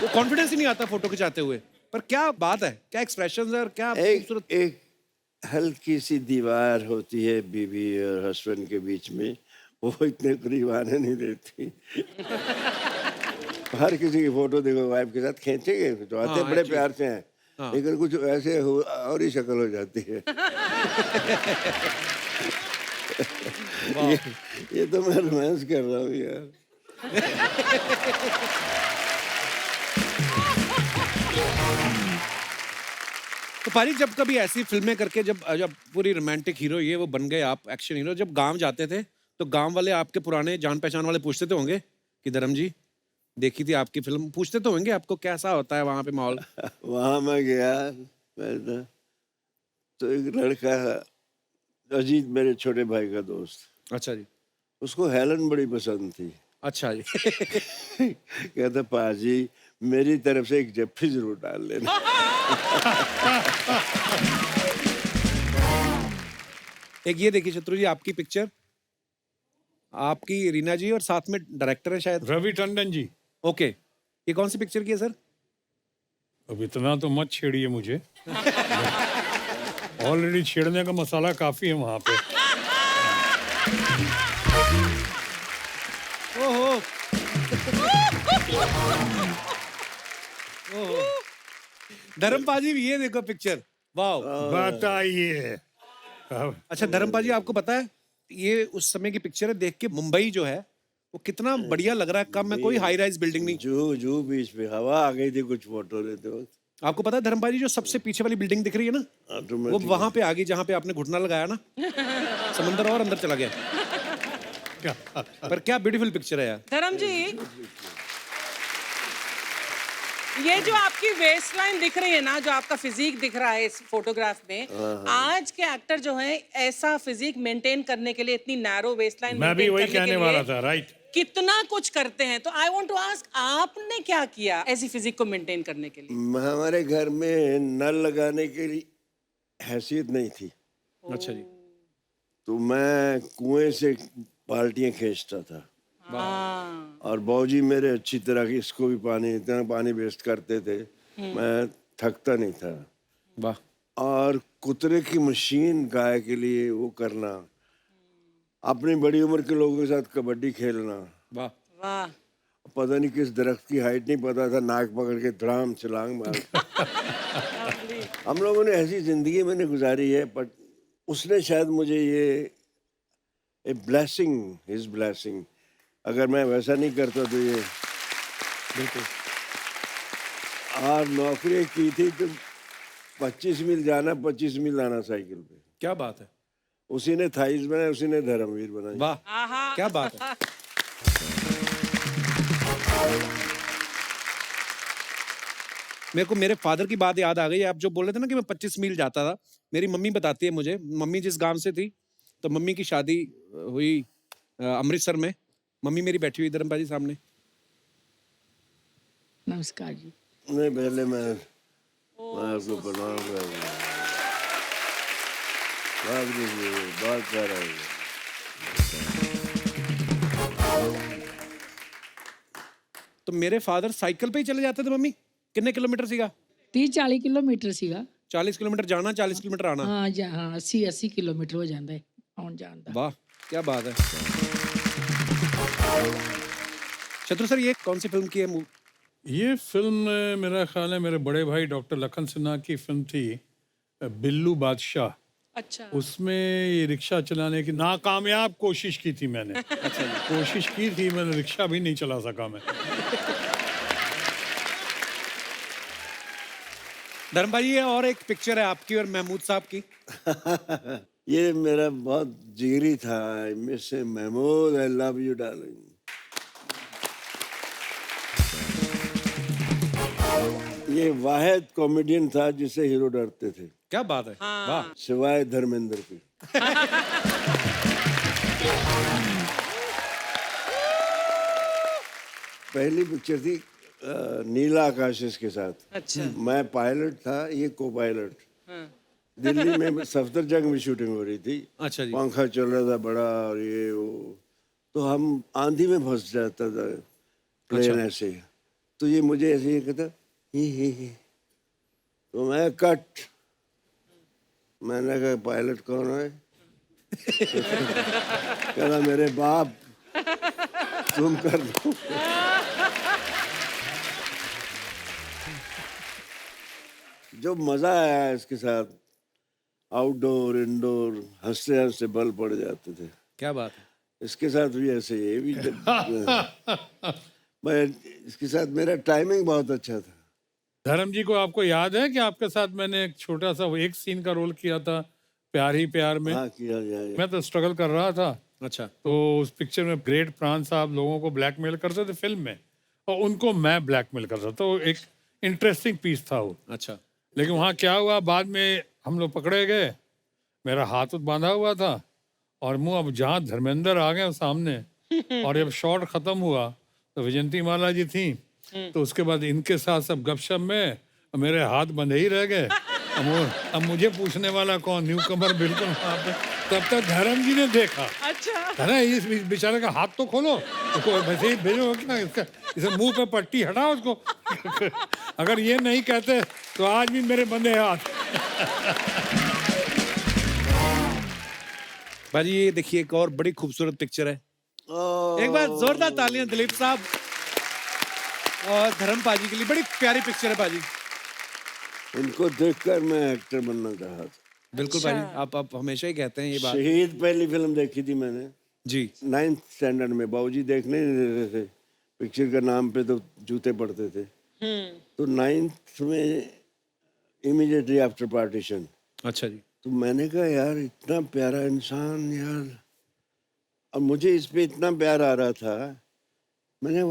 वो कॉन्फिडेंस ही नहीं आता फोटो खिंचाते हुए। पर क्या बात है, क्या एक्सप्रेशंस है और क्या खूबसूरत। एक हल्की सी दीवार होती है बीवी और हस्बैंड के बीच में, वो इतने करीब आने नहीं देती। हर किसी की फोटो देखो वाइफ के साथ खींचेंगे तो आते हाँ, बड़े actually। प्यार से हैं, लेकिन कुछ ऐसे और ही शक्ल हो जाती है। ये तो मैं रोमांस कर रहा हूँ यार। तो पारी जब कभी ऐसी फिल्में करके जब जब पूरी रोमांटिक हीरो ये वो बन गए आप, एक्शन हीरो, जब गांव जाते थे तो गांव वाले आपके पुराने जान पहचान वाले पूछते तो होंगे कि धर्म जी देखी थी आपकी फिल्म, पूछते तो होंगे आपको कैसा होता है वहां पे माहौल? वहां मैं गया मैं तो एक लड़का, अजीत मेरे छोटे भाई का दोस्त, अच्छा जी। उसको हेलन बड़ी पसंद थी। अच्छा जी। कहता पाजी मेरी तरफ से एक जफ्फी जरूर डाल लेना। एक ये देखिए शत्रु जी आपकी पिक्चर, आपकी रीना जी और साथ में डायरेक्टर है शायद। रवि टंडन जी। ओके, ये कौन सी पिक्चर की है सर? अब इतना तो मत छेड़िए मुझे। ऑलरेडी छेड़ने का मसाला काफी है वहां पे। ओहो ओहो धर्म पाजी ये देखो पिक्चर, वाह। बताइए अब अच्छा धर्म पाजी आपको पता है ये उस समय की पिक्चर है, देख के मुंबई जो है वो कितना बढ़िया लग रहा है। कम में कोई हाई राइज बिल्डिंग नहीं। जू बीच पे हवा आ गई थी कुछ फोटो लेते वक्त। आपको पता है धर्म पाजी जो सबसे पीछे वाली बिल्डिंग दिख रही है ना, वो ऑटोमेटिक वहां पे आ गई जहां पे आपने घुटना लगाया ना, समंदर और अंदर चला गया। पर क्या ब्यूटीफुल पिक्चर है यार। धर्म जी, ये जो आपकी वेस्ट लाइन दिख रही है ना, जो आपका फिजिक दिख रहा है इस फोटोग्राफ में, आज के एक्टर जो हैं ऐसा फिजिक मेंटेन करने के लिए, इतनी नैरो वेस्ट लाइन मैं भी वही कहने वाला था। राइट, कितना कुछ करते हैं। तो आई वांट टू आस्क, आपने क्या किया ऐसी फिजिक को मेंटेन करने के लिए? हमारे घर में नल लगाने के लिए हैसियत नहीं थी, अच्छा जी। तो मैं कुएं से बाल्टियां खींचता था, हाँ। और बाबूजी मेरे अच्छी तरह इसको भी पानी, इतना पानी वेस्ट करते थे, मैं थकता नहीं था। वाह। और कुतरे की मशीन गाय के लिए वो करना, अपनी बड़ी उम्र के लोगों के साथ कबड्डी खेलना, वाह। वाह। पता नहीं किस दरख्त की हाइट नहीं पता था, नाक पकड़ के धड़ाम छलांग मार। हम लोगों ने ऐसी जिंदगी मैंने गुजारी है, बट उसने शायद मुझे ये ए ब्लेसिंग, हिज ब्लेसिंग। अगर मैं वैसा नहीं करता तो ये बिल्कुल। और नौकरी की थी तो 25 मील जाना 25 मील आना साइकिल पे। क्या बात है, उसी ने थाइस बनाए, उसी ने धर्मवीर बनाई। वाह क्या बात है। मेरे को मेरे फादर की बात याद आ गई। आप जो बोल रहे थे ना कि मैं 25 मील जाता था, मेरी मम्मी बताती है मुझे। मम्मी जिस गांव से थी, तो मम्मी की शादी हुई अमृतसर में। मम्मी मेरी बैठी हुई धर्मपाल जी सामने। नमस्कार जी। नहीं, पहले मैं आपको प्रणाम कर रहा हूँ। बहुत प्यारा है। तो मेरे फादर साइकिल पे ही चले जाते थे मम्मी। कितने किलोमीटर सीगा? 30-40 किलोमीटर ਸੀਗਾ। 40 किलोमीटर जाना, 40 किलोमीटर आना। हाँ ਜਾਂ ਹਾਂ 80 ਕਿਲੋਮੀਟਰ ਹੋ ਜਾਂਦਾ ਹੈ ਆਉਣ ਜਾਣ ਦਾ। वाह क्या बात है। शत्रु सर, ये कौन सी फिल्म की है? ये फिल्म मेरा ख्याल है मेरे बड़े भाई डॉक्टर लखन सिन्हा की फिल्म थी बिल्लू बादशाह। अच्छा। उसमें ये रिक्शा चलाने की नाकामयाब कोशिश की थी मैंने। अच्छा, कोशिश की थी मैंने, रिक्शा भी नहीं चला सका मैं। धर्मपाल जी, और एक पिक्चर है आपकी और महमूद साहब की। ये मेरा बहुत जिगरी था। Miss Mahmood, I love you darling. ये वाहिद कॉमेडियन था जिसे हीरो डरते थे, क्या बात है। वाह सिवाय धर्मेंद्र के। पहली पिक्चर थी नीला आकाश के साथ। अच्छा। मैं पायलट था, ये को पायलट। दिल्ली में सफदरजंग में शूटिंग हो रही थी। अच्छा जी। पंखा चल रहा था बड़ा और ये वो, तो हम आंधी में फंस जाता था प्लेन ऐसे। तो ये मुझे ऐसे ही कहता ही। तो मैं कट। मैंने कहा पायलट कौन है? कहता मेरे बाप, तुम कर दो। जो मजा आया इसके साथ, आउटडोर इंडोर, हंसते हंसते बल पड़ जाते थे। क्या बात है। इसके साथ भी ऐसे ही, ये भी मैं इसके साथ मेरा टाइमिंग बहुत अच्छा था। धर्म जी को आपको याद है कि आपके साथ मैंने एक छोटा सा एक सीन का रोल किया था प्यार ही प्यार में। हाँ, किया जाए। मैं तो स्ट्रगल कर रहा था। अच्छा। तो उस पिक्चर में ग्रेट प्राण साहब लोगों को ब्लैकमेल करते थे फिल्म में, और उनको मैं ब्लैकमेल करता था। तो एक इंटरेस्टिंग पीस था वो। अच्छा। लेकिन वहाँ क्या हुआ, बाद में हम लोग पकड़े गए, मेरा हाथ बांधा हुआ था और मुंह, अब जहाँ धर्मेंद्र आ गए सामने और जब शॉट खत्म हुआ तो विजयंती माला जी थी, तो उसके बाद इनके साथ सब गपशप में मेरे हाथ बंधे ही रह गए। अब मुझे पूछने वाला कौन, न्यू कमर बिल्कुल वहाँ पे। तब तक धर्म जी ने देखा, अच्छा। अरे इस बेचारे का हाथ तो खोलो, उसको वैसे ही भेजो क्या, इसका इसे मुंह पे पट्टी हटाओ उसको। अगर ये नहीं कहते तो आज भी मेरे बंधे हाथ। भाजी, ये देखिए एक और बड़ी खूबसूरत पिक्चर है। एक बार जोरदार तालियां दिलीप साहब और धर्मपाल जी के लिए। बड़ी प्यारी पिक्चर है भाजी। इनको देखकर मैं एक्टर बनना चाहा था। बिल्कुल भाजी, आप हमेशा ही कहते हैं ये बात। शहीद पहली फिल्म देखी थी मैंने जी। 9th स्टैंडर्ड में। बाबूजी देखने नहीं देते थे, पिक्चर का नाम पे तो जूते पड़ते थे। तो 9th में इमीडिएटली आफ्टर पार्टीशन। अच्छा जी। तो मैंने कहा यार इतना प्यारा इंसान यार, और मुझे इस पे इतना प्यार आ रहा था। मैंने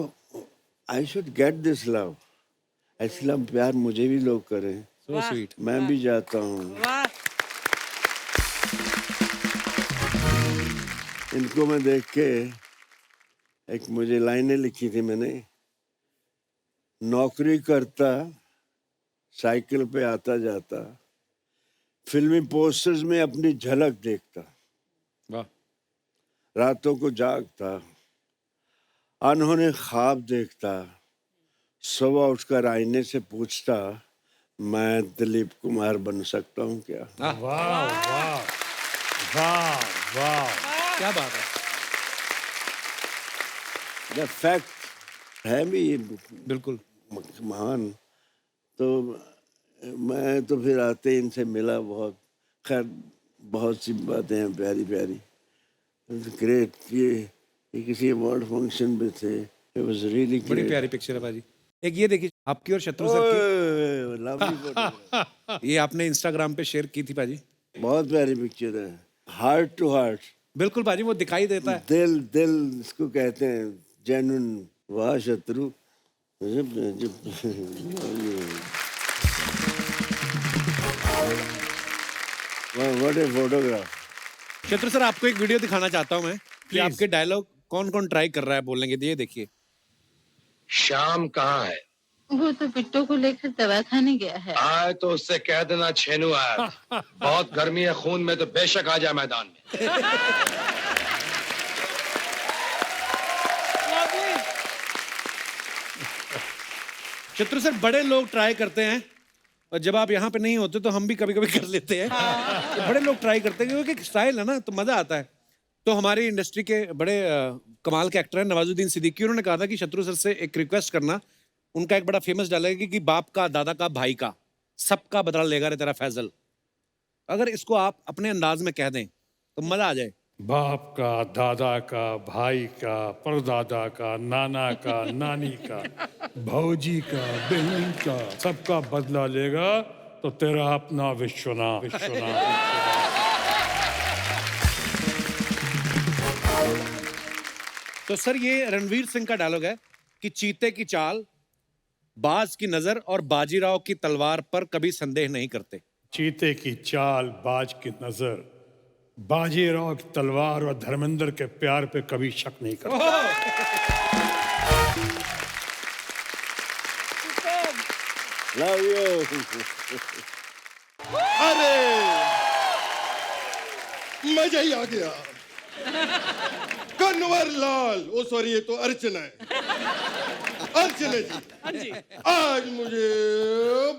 I should get this love, ऐसा प्यार मुझे भी लोग करें। So sweet. मैं भी जाता हूँ। वाह। इनको मैं देख के एक मुझे लाइनें लिखी थी मैंने, नौकरी करता, साइकिल पे आता जाता, फिल्मी पोस्टर्स में अपनी झलक देखता, वाह। रातों को जागता, अनहोने ख्वाब देखता, सुबह उठकर आईने से पूछता, मैं दिलीप कुमार बन सकता हूँ क्या? वाह वाह वाह वाह, क्या बात है। द फैक्ट है भी बिल्कुल। महान। तो मैं तो फिर आते इनसे मिला बहुत। खैर बहुत सी बातें हैं प्यारी प्यारी। ग्रेट। ये किसी अवार्ड फंक्शन में थे। इट वाज रियली बड़ी ग्रेट। प्यारी पिक्चर है भाजी। एक ये देखिए आपकी और शत्रु सर की, लवली फोटो। ये आपने इंस्टाग्राम पे शेयर की थी भाजी। बहुत प्यारी पिक्चर है। हार्ट टू हार्ट, बिल्कुल भाजी, वो दिखाई देता है। दिल दिल इसको कहते हैं, जेन्युइन। वाह शत्रु, व्हाट ए फोटोग्राफ। शत्रु सर, आपको एक वीडियो दिखाना चाहता हूँ मैं कि Please. आपके डायलॉग कौन कौन ट्राई कर रहा है बोलने के। ये देखिए। शाम कहाँ है? वो तो बिट्टू को लेकर दवा खाने गया है। आए तो उससे कह देना छेनू आया। बहुत गर्मी है खून में, तो बेशक आ जाए मैदान में। शत्रु सर, बड़े लोग ट्राई करते हैं और जब आप यहाँ पे नहीं होते तो हम भी कभी कभी कर लेते हैं। तो बड़े लोग ट्राई करते हैं क्योंकि स्टाइल है ना, तो मजा आता है। तो हमारी इंडस्ट्री के बड़े कमाल के एक्टर हैं नवाजुद्दीन सिद्दीकी, उन्होंने कहा था कि शत्रु सर से एक रिक्वेस्ट करना। उनका एक बड़ा फेमस डायलॉग है कि बाप का, दादा का, भाई का, सबका बदला लेगा रे तेरा फैजल। अगर इसको आप अपने अंदाज में कह दें तो मजा आ जाए। बाप का, दादा का, भाई का, परदादा का, नाना का, नानी का, भौजी का, बहन का, सबका बदला लेगा तो तेरा अपना विश्वनाथ। तो सर, ये रणवीर सिंह का डायलॉग है कि चीते की चाल, बाज की नजर और बाजीराव की तलवार पर कभी संदेह नहीं करते। चीते की चाल, बाज की नजर, बाजीराव की तलवार और धर्मेंद्र के प्यार पे कभी शक नहीं करता। Love you. अरे मजा ही आ गया। कन्वर लाल, ओ सॉरी, ये तो अर्चना है। अर्चना जी, आज मुझे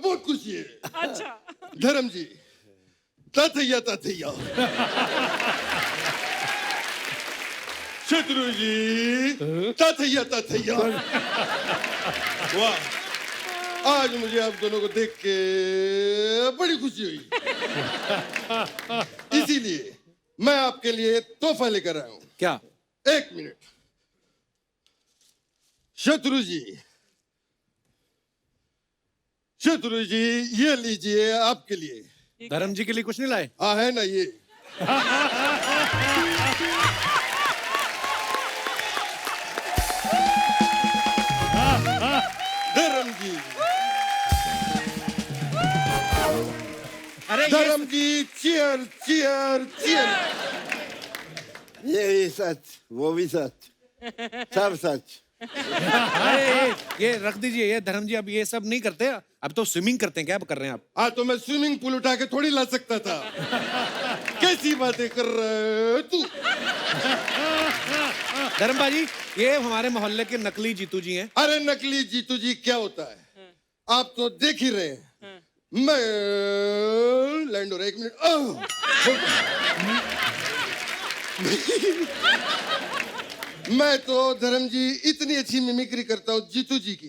बहुत खुशी है। अच्छा। धर्म जी, ताथैया ताथैया। शत्रु जी, ताथैया ताथैया। वाह, आज मुझे आप दोनों को देख के बड़ी खुशी हुई। इसीलिए मैं आपके लिए तोहफा लेकर आया हूं। क्या? एक मिनट। शत्रु जी, शत्रु जी, ये लीजिए आपके लिए। धर्म जी के लिए कुछ नहीं लाए? हाँ, है ना ये। धर्म जी, अरे धर्म जी, चीयर चीयर चीयर। ये भी सच, वो भी सच, सब सच। ये रख दीजिए। ये धर्म जी अब ये सब नहीं करते, अब तो स्विमिंग करते हैं। क्या कर रहे हैं आप? हाँ, तो मैं स्विमिंग पूल उठा के थोड़ी ला सकता था। कैसी बातें कर रहे हो तू? धर्म भाजी, ये हमारे मोहल्ले के नकली जीतू जी हैं। अरे नकली जीतू जी क्या होता है, आप तो देख ही रहे हैं। मैं लैंड हो रहा है, एक मिनट। मैं तो धर्म जी इतनी अच्छी मिमिक्री करता हूँ जीतू जी की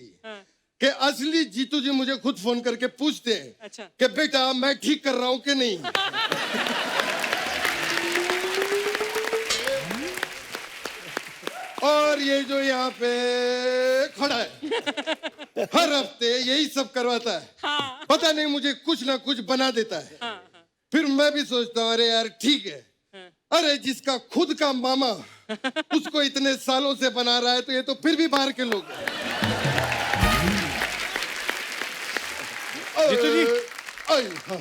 कि असली जीतू जी मुझे खुद फोन करके पूछते हैं अच्छा। कि बेटा मैं ठीक कर रहा हूँ कि नहीं। और ये जो यहाँ पे खड़ा है, हर हफ्ते यही सब करवाता है। पता नहीं मुझे कुछ ना कुछ बना देता है। फिर मैं भी सोचता हूँ, अरे यार ठीक है। अरे जिसका खुद का मामा उसको इतने सालों से बना रहा है, तो ये तो फिर भी बाहर के लोग हैं। जीतू जी। हाँ।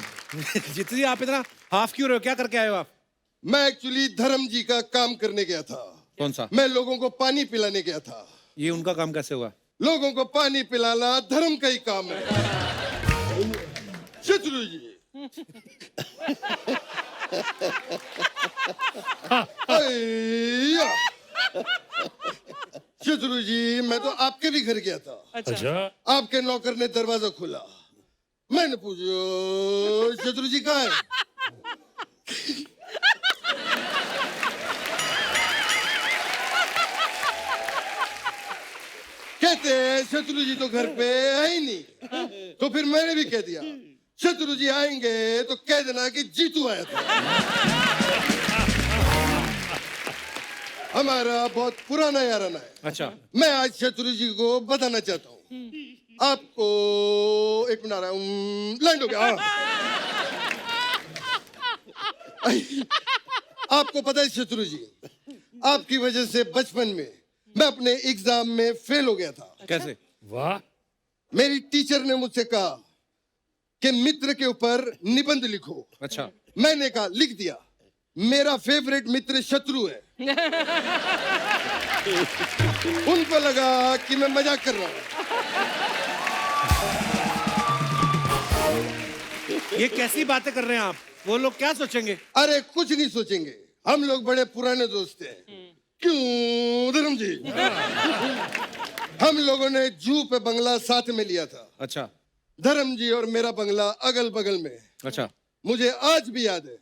जीतू जी, आप इतना हाफ क्यों रहे हो? क्या करके आए हो आप? मैं एक्चुअली धर्म जी का काम करने गया था। कौन सा? मैं लोगों को पानी पिलाने गया था। ये उनका काम कैसे हुआ? लोगों को पानी पिलाना धर्म का ही काम है। शत्रु जी, अय्या। शत्रु जी, मैं तो आपके भी घर गया था। अच्छा, आपके नौकर ने दरवाजा खोला। मैंने पूछा, शत्रु जी कहाँ है? कहते हैं शत्रु जी तो घर पे है ही नहीं। तो फिर मैंने भी कह दिया, शत्रु जी आएंगे तो कह देना कि जीतू आया था। हमारा बहुत पुराना याराना है। अच्छा मैं आज शत्रु जी को बताना चाहता हूँ आपको। एक मिनट आ रहा हूँ, लैंड हो गया। आपको पता है शत्रु जी, आपकी वजह से बचपन में मैं अपने एग्जाम में फेल हो गया था। कैसे? वाह, मेरी टीचर ने मुझसे कहा कि मित्र के ऊपर निबंध लिखो। अच्छा मैंने कहा लिख दिया। मेरा फेवरेट मित्र शत्रु है। उनको लगा कि मैं मजाक कर रहा हूँ। ये कैसी बातें कर रहे हैं आप? वो लोग क्या सोचेंगे? अरे कुछ नहीं सोचेंगे, हम लोग बड़े पुराने दोस्त हैं। क्यों धर्म जी? हम लोगों ने जू पे बंगला साथ में लिया था। अच्छा धर्म जी और मेरा बंगला अगल बगल में। अच्छा मुझे आज भी याद है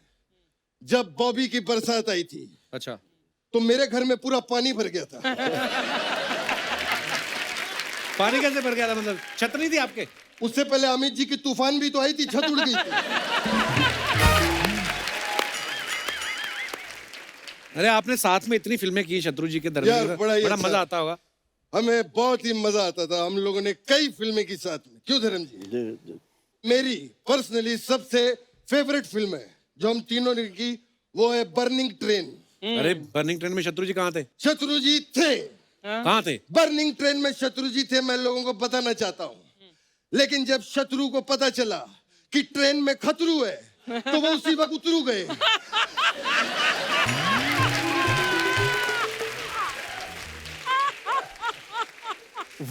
जब बॉबी की बरसात आई थी अच्छा तो मेरे घर में पूरा पानी भर गया था। पानी कैसे भर गया था? मतलब छत नहीं थी आपके? उससे पहले अमित जी की तूफान भी तो आई थी, छत उड़ गई थी। अरे आपने साथ में इतनी फिल्में की शत्रु जी के दरमियान, यार, बड़ा ही बड़ा अच्छा। मजा आता होगा। हमें बहुत ही मजा आता था। हम लोगों ने कई फिल्में की साथ में। क्यों धर्म जी? मेरी पर्सनली सबसे फेवरेट फिल्म है जो हम तीनों ने की, वो है बर्निंग ट्रेन। अरे बर्निंग ट्रेन में शत्रु जी कहाँ थे? शत्रु जी थे। कहाँ थे? बर्निंग ट्रेन में शत्रु जी थे, मैं लोगों को बताना चाहता हूँ। लेकिन जब शत्रु को पता चला कि ट्रेन में खतरू है तो वो उसी वक्त उतरू गए।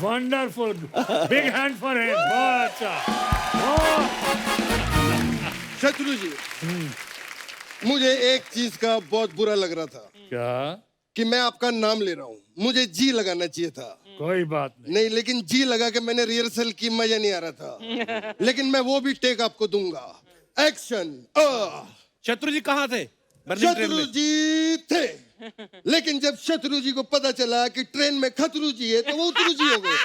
Wonderful, big hand for him. बहुत अच्छा। शत्रु जी, मुझे एक चीज का बहुत बुरा लग रहा था। क्या? कि मैं आपका नाम ले रहा हूँ, मुझे जी लगाना चाहिए था। कोई बात नहीं। नहीं, लेकिन जी लगा के मैंने रिहर्सल की, मजा नहीं आ रहा था। लेकिन मैं वो भी टेक आपको दूंगा। एक्शन। शत्रु जी कहाँ थे? बर्निंग ट्रेन शत्रु में? जी थे, लेकिन जब शत्रु जी को पता चला कि ट्रेन में खतरू जी है तो वो उतरू जी हो गए।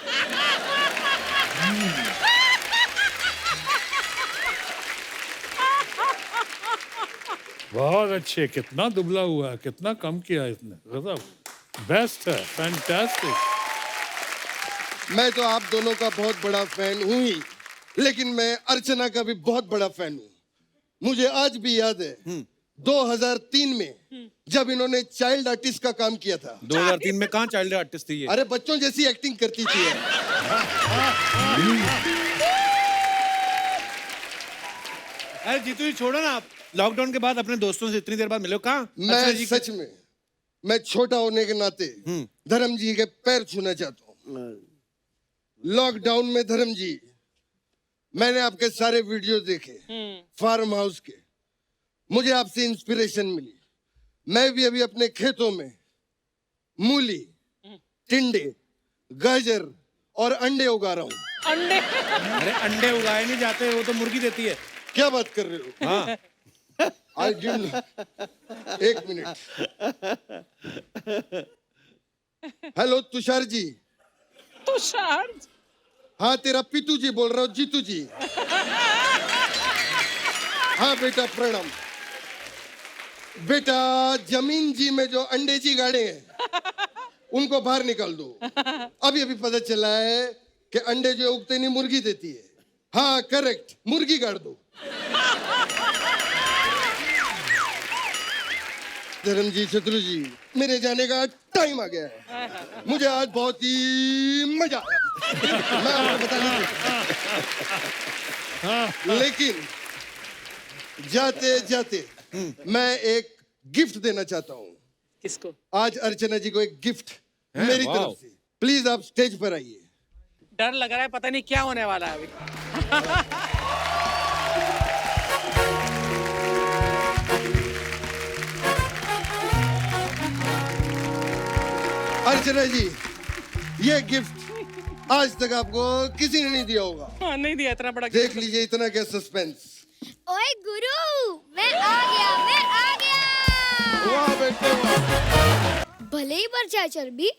बहुत अच्छे। कितना दुबला हुआ है, कितना कम किया इसने। गजब, बेस्ट है, फैंटास्टिक। मैं तो आप दोनों का बहुत बड़ा फैन हूं ही, लेकिन मैं अर्चना का भी बहुत बड़ा फैन हूं। मुझे आज भी याद है 2003 में जब इन्होंने चाइल्ड आर्टिस्ट का काम किया था। 2003 में कहाँ चाइल्ड आर्टिस्ट थी ये? अरे बच्चों जैसी एक्टिंग करती थी। अरे जीतू जी छोड़ो ना आप। लॉकडाउन के बाद अपने दोस्तों से इतनी देर बाद मिले हो, कहाँ? मैं सच में, मैं छोटा होने के नाते धर्म जी के पैर छूना चाहता हूँ। लॉकडाउन में धर्म जी, मैंने आपके सारे वीडियो देखे फार्म हाउस के। मुझे आपसे इंस्पिरेशन मिली। मैं भी अभी अपने खेतों में मूली, टिंडे, गाजर और अंडे उगा रहा हूँ। अंडे? अरे अंडे उगाए नहीं जाते, वो तो मुर्गी देती है। क्या बात कर रहे हो? हाँ। I give. एक मिनट। हेलो तुषार जी। तुषार? हाँ, तेरा पितू जी बोल रहा हूँ, जीतू जी। हाँ बेटा, प्रणाम। बेटा, जमीन जी में जो अंडे जी गाड़े हैं उनको बाहर निकाल दो। अभी अभी पता चला है कि अंडे जो उगते नहीं मुर्गी देती है। हाँ करेक्ट, मुर्गी गाड़ दो। धर्म जी, शत्रु जी, मेरे जाने का टाइम आ गया है। मुझे आज बहुत ही मजा आया। मैं आपको बता नहीं सकता। लेकिन जाते जाते मैं एक गिफ्ट देना चाहता हूँ। किसको? आज अर्चना जी को एक गिफ्ट मेरी तरफ से। प्लीज आप स्टेज पर आइए। डर लग रहा है, पता नहीं क्या होने वाला है अभी। अर्चना जी, ये गिफ्ट आज तक आपको किसी ने नहीं दिया होगा। हाँ, नहीं दिया इतना बड़ा। देख लीजिए, इतना क्या सस्पेंस। ओए गुरु, मैं आ गया, मैं आ गया। वाह बेटे वाह। भले ही बढ़ जाए चर्बी,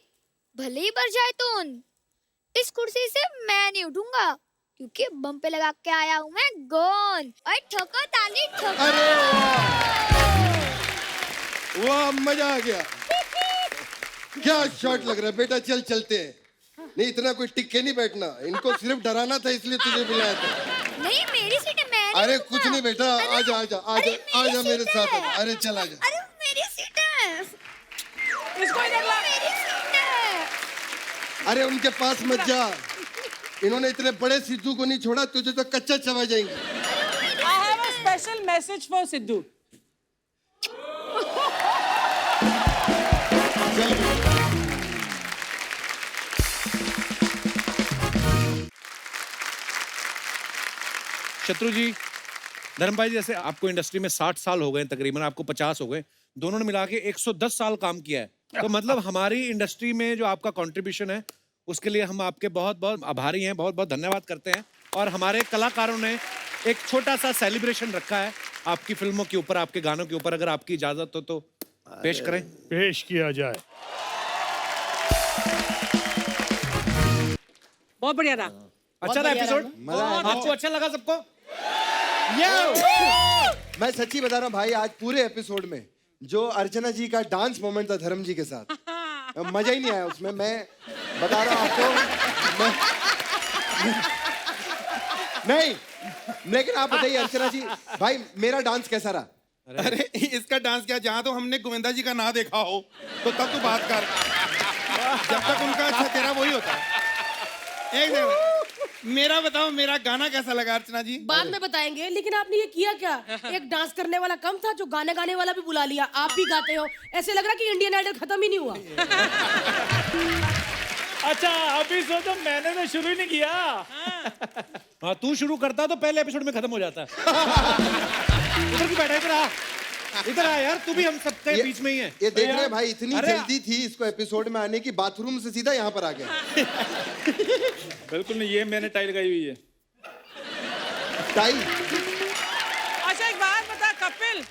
भले ही बढ़ जाए तून, इस कुर्सी से मैं नहीं उठूंगा, क्योंकि बम पे लगा के आया हूँ मैं गोन। ओए ठोको ताली ठोको। अरे वाह, वाह, मजा आ गया। क्या शॉट लग रहा है बेटा, चल चलते हैं। नहीं इतना कोई टिक के नहीं बैठना, इनको सिर्फ डराना था इसलिए तुझे बुलाया था। नहीं मेरी सीट है, मैं नहीं अरे दूंगा। कुछ नहीं बेटा, अरे, आजा आजा अरे, आजा आजा मेरी मेरे सीट साथ। है। अरे चल आजा। अरे मेरी सीट है, इसको इधर ला। मेरी सीट है। अरे उनके पास मत जा, इन्होंने इतने बड़े सिद्धू को नहीं छोड़ा, तुझे तो कच्चा चबा जाएंगे। I have a special message for Sidhu. शत्रु जी, धर्म भाई, जैसे आपको इंडस्ट्री में 60 साल हो गए तकरीबन, आपको 50 हो गए, दोनों ने मिला के 110 साल काम किया है, तो मतलब हमारी इंडस्ट्री में जो आपका कंट्रीब्यूशन है उसके लिए हम आपके बहुत बहुत आभारी हैं, बहुत बहुत धन्यवाद करते हैं। और हमारे कलाकारों ने एक छोटा सा सेलिब्रेशन रखा है आपकी फिल्मों के ऊपर, आपके गानों के ऊपर, अगर आपकी इजाजत हो तो पेश करें। पेश किया जाए। बहुत बढ़िया था। अच्छा था एपिसोड, आपको अच्छा लगा सबको? मैं सच्ची बता रहा हूँ भाई, आज पूरे एपिसोड में जो अर्चना जी का डांस मोमेंट था धर्म जी के साथ, मजा ही नहीं आया उसमें। मैं बता रहा हूँ आपको, नहीं लेकिन आप बताइए अर्चना जी, भाई मेरा डांस कैसा रहा? अरे इसका डांस क्या, जहाँ तो हमने गोविंदा जी का ना देखा हो तो तब तो बात कर, जब तक उनका अच्छा चेहरा वही होता है। एक सेकंड, मेरा बताओ, मेरा गाना कैसा लगा अर्चना जी? बाद में बताएंगे, लेकिन आपने ये किया क्या? एक डांस करने वाला कम था, जो गाने गाने वाला भी बुला लिया। आप भी गाते हो, ऐसे लग रहा कि इंडियन आइडल खत्म ही नहीं हुआ। अच्छा अभी सोचो, मैंने तो शुरू ही नहीं किया। हाँ, तू शुरू करता तो पहले एपिसोड में खत्म हो जाता। इधर क्यों बैठा, इधर आ, इधर आ यार, तू भी हम सबके बीच में ही है। ये देख रहे हैं भाई, इतनी अरे जल्दी थी इसको एपिसोड में आने की, बाथरूम से सीधा यहाँ पर आ गया। बिल्कुल नहीं, ये मैंने टाई लगाई हुई है। टाई? अच्छा एक बात बता कपिल,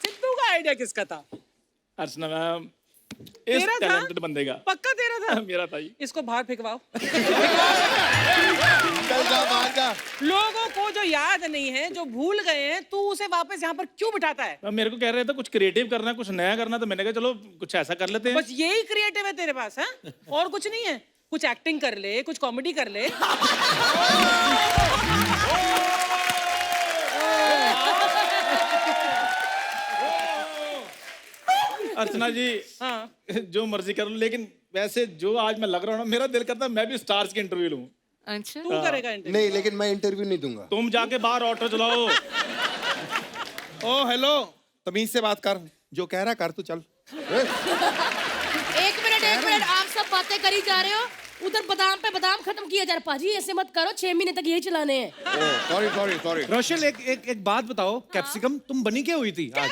सिद्धू का आइडिया किसका था? अर्चना मैम, इस तेरा था? टैलेंटेड बंदे का। पक्का तेरा था? मेरा था। इसको बाहर फेंकवाओ। चल जा बाहर जा। लोगों को जो याद नहीं है, जो भूल गए हैं, तू उसे वापस यहाँ पर क्यों बिठाता है? मेरे को कह रहे थे कुछ क्रिएटिव करना, कुछ नया करना, तो मैंने कहा चलो कुछ ऐसा कर लेते हैं। बस यही क्रिएटिव है तेरे पास, है? और कुछ नहीं है? कुछ एक्टिंग कर ले, कुछ कॉमेडी कर ले। अर्चना जी, हाँ। जो मर्जी कर लो, लेकिन वैसे जो आज मैं लग रहा हूँ ना, मेरा दिल करता है मैं भी स्टार्स की इंटरव्यू लूं। अच्छा तू करेगा इंटरव्यू? नहीं, लेकिन मैं इंटरव्यू नहीं दूंगा। तुम जाके बाहर ऑटो चलाओ। ओ हेलो, तमीज से बात कर, जो कह रहा कर तू, चल। एक मिनट, आप सब बातें करी जा रहे हो, उधर बादाम पे बादाम खत्म किया जा रहा। पाजी ऐसे मत करो, 6 महीने तक यही चलाने हैं। Sorry sorry sorry. रोशल, एक बात बताओ, कैप्सिकम तुम बनी क्या हुई थी आज?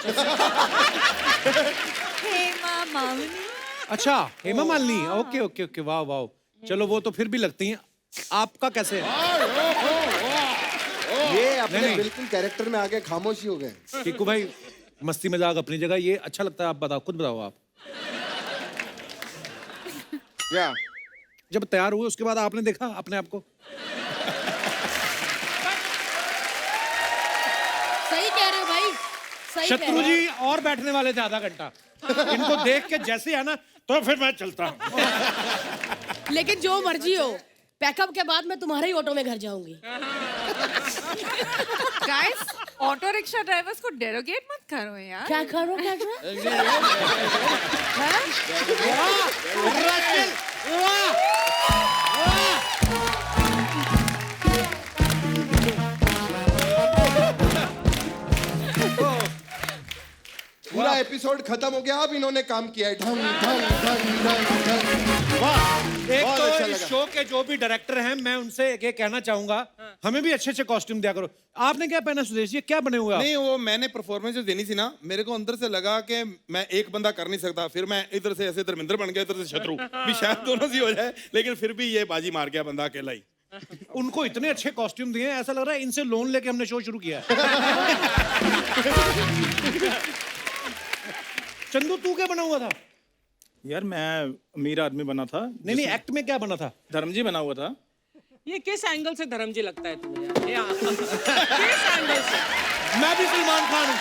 हेमा मालिनी। अच्छा, Hema Malini, okay okay okay, वाह वाह, चलो वो तो फिर भी लगती हैं। आपका कैसे है? ये अपने नहीं। बिल्कुल कैरेक्टर में आके खामोशी हो गए। टिक्कू भाई, मस्ती मजाक अपनी जगह, ये अच्छा लगता है। आप बताओ, खुद बताओ आप। क्या? जब तैयार हुए उसके बाद आपने देखा अपने आप को? सही कह रहे हो भाई, सही कह शत्रु रहे जी और बैठने वाले थे आधा घंटा, इनको देख के जैसे है ना, तो फिर मैं चलता हूँ। हो। लेकिन जो मर्जी हो, पैकअप के बाद मैं तुम्हारे ही ऑटो में घर जाऊंगी। गाइस, ऑटो रिक्शा ड्राइवर्स को डेरोगेट मत करो यार। क्या करो, क्या करो? पूरा एपिसोड खत्म हो गया, अब इन्होंने काम किया है। ढंग ढंग ढंग ढंग ढंग। वाह, एक बहुत तो अच्छा इस लगा। शो के जो भी डायरेक्टर हैं, मैं उनसे ये कहना चाहूंगा, हमें भी अच्छे अच्छे कॉस्ट्यूम दिया करो। आपने क्या पहना सुदेश जी, क्या बने हुए आप? नहीं, वो मैंने परफॉर्मेंस जो देनी थी ना, मेरे को अंदर से लगा कि मैं एक बंदा कर नहीं सकता, फिर मैं इधर से ऐसे धर्मेंद्र बन गया, इधर से शत्रु भी, शायद दोनों से हो जाए, लेकिन फिर भी ये बाजी मार गया बंदा अकेला ही। उनको इतने अच्छे कॉस्ट्यूम दिए, ऐसा लग रहा है इनसे लोन लेके हमने शो शुरू किया। चंदू, तू क्या बना हुआ था? यार मैं अमीर आदमी बना था। नहीं, एक्ट में क्या बना था? धर्म जी बना हुआ था। ये किस एंगल से धर्म जी लगता है तुम्हें यार? किस एंगल से? मैं भी सलमान खान हूँ।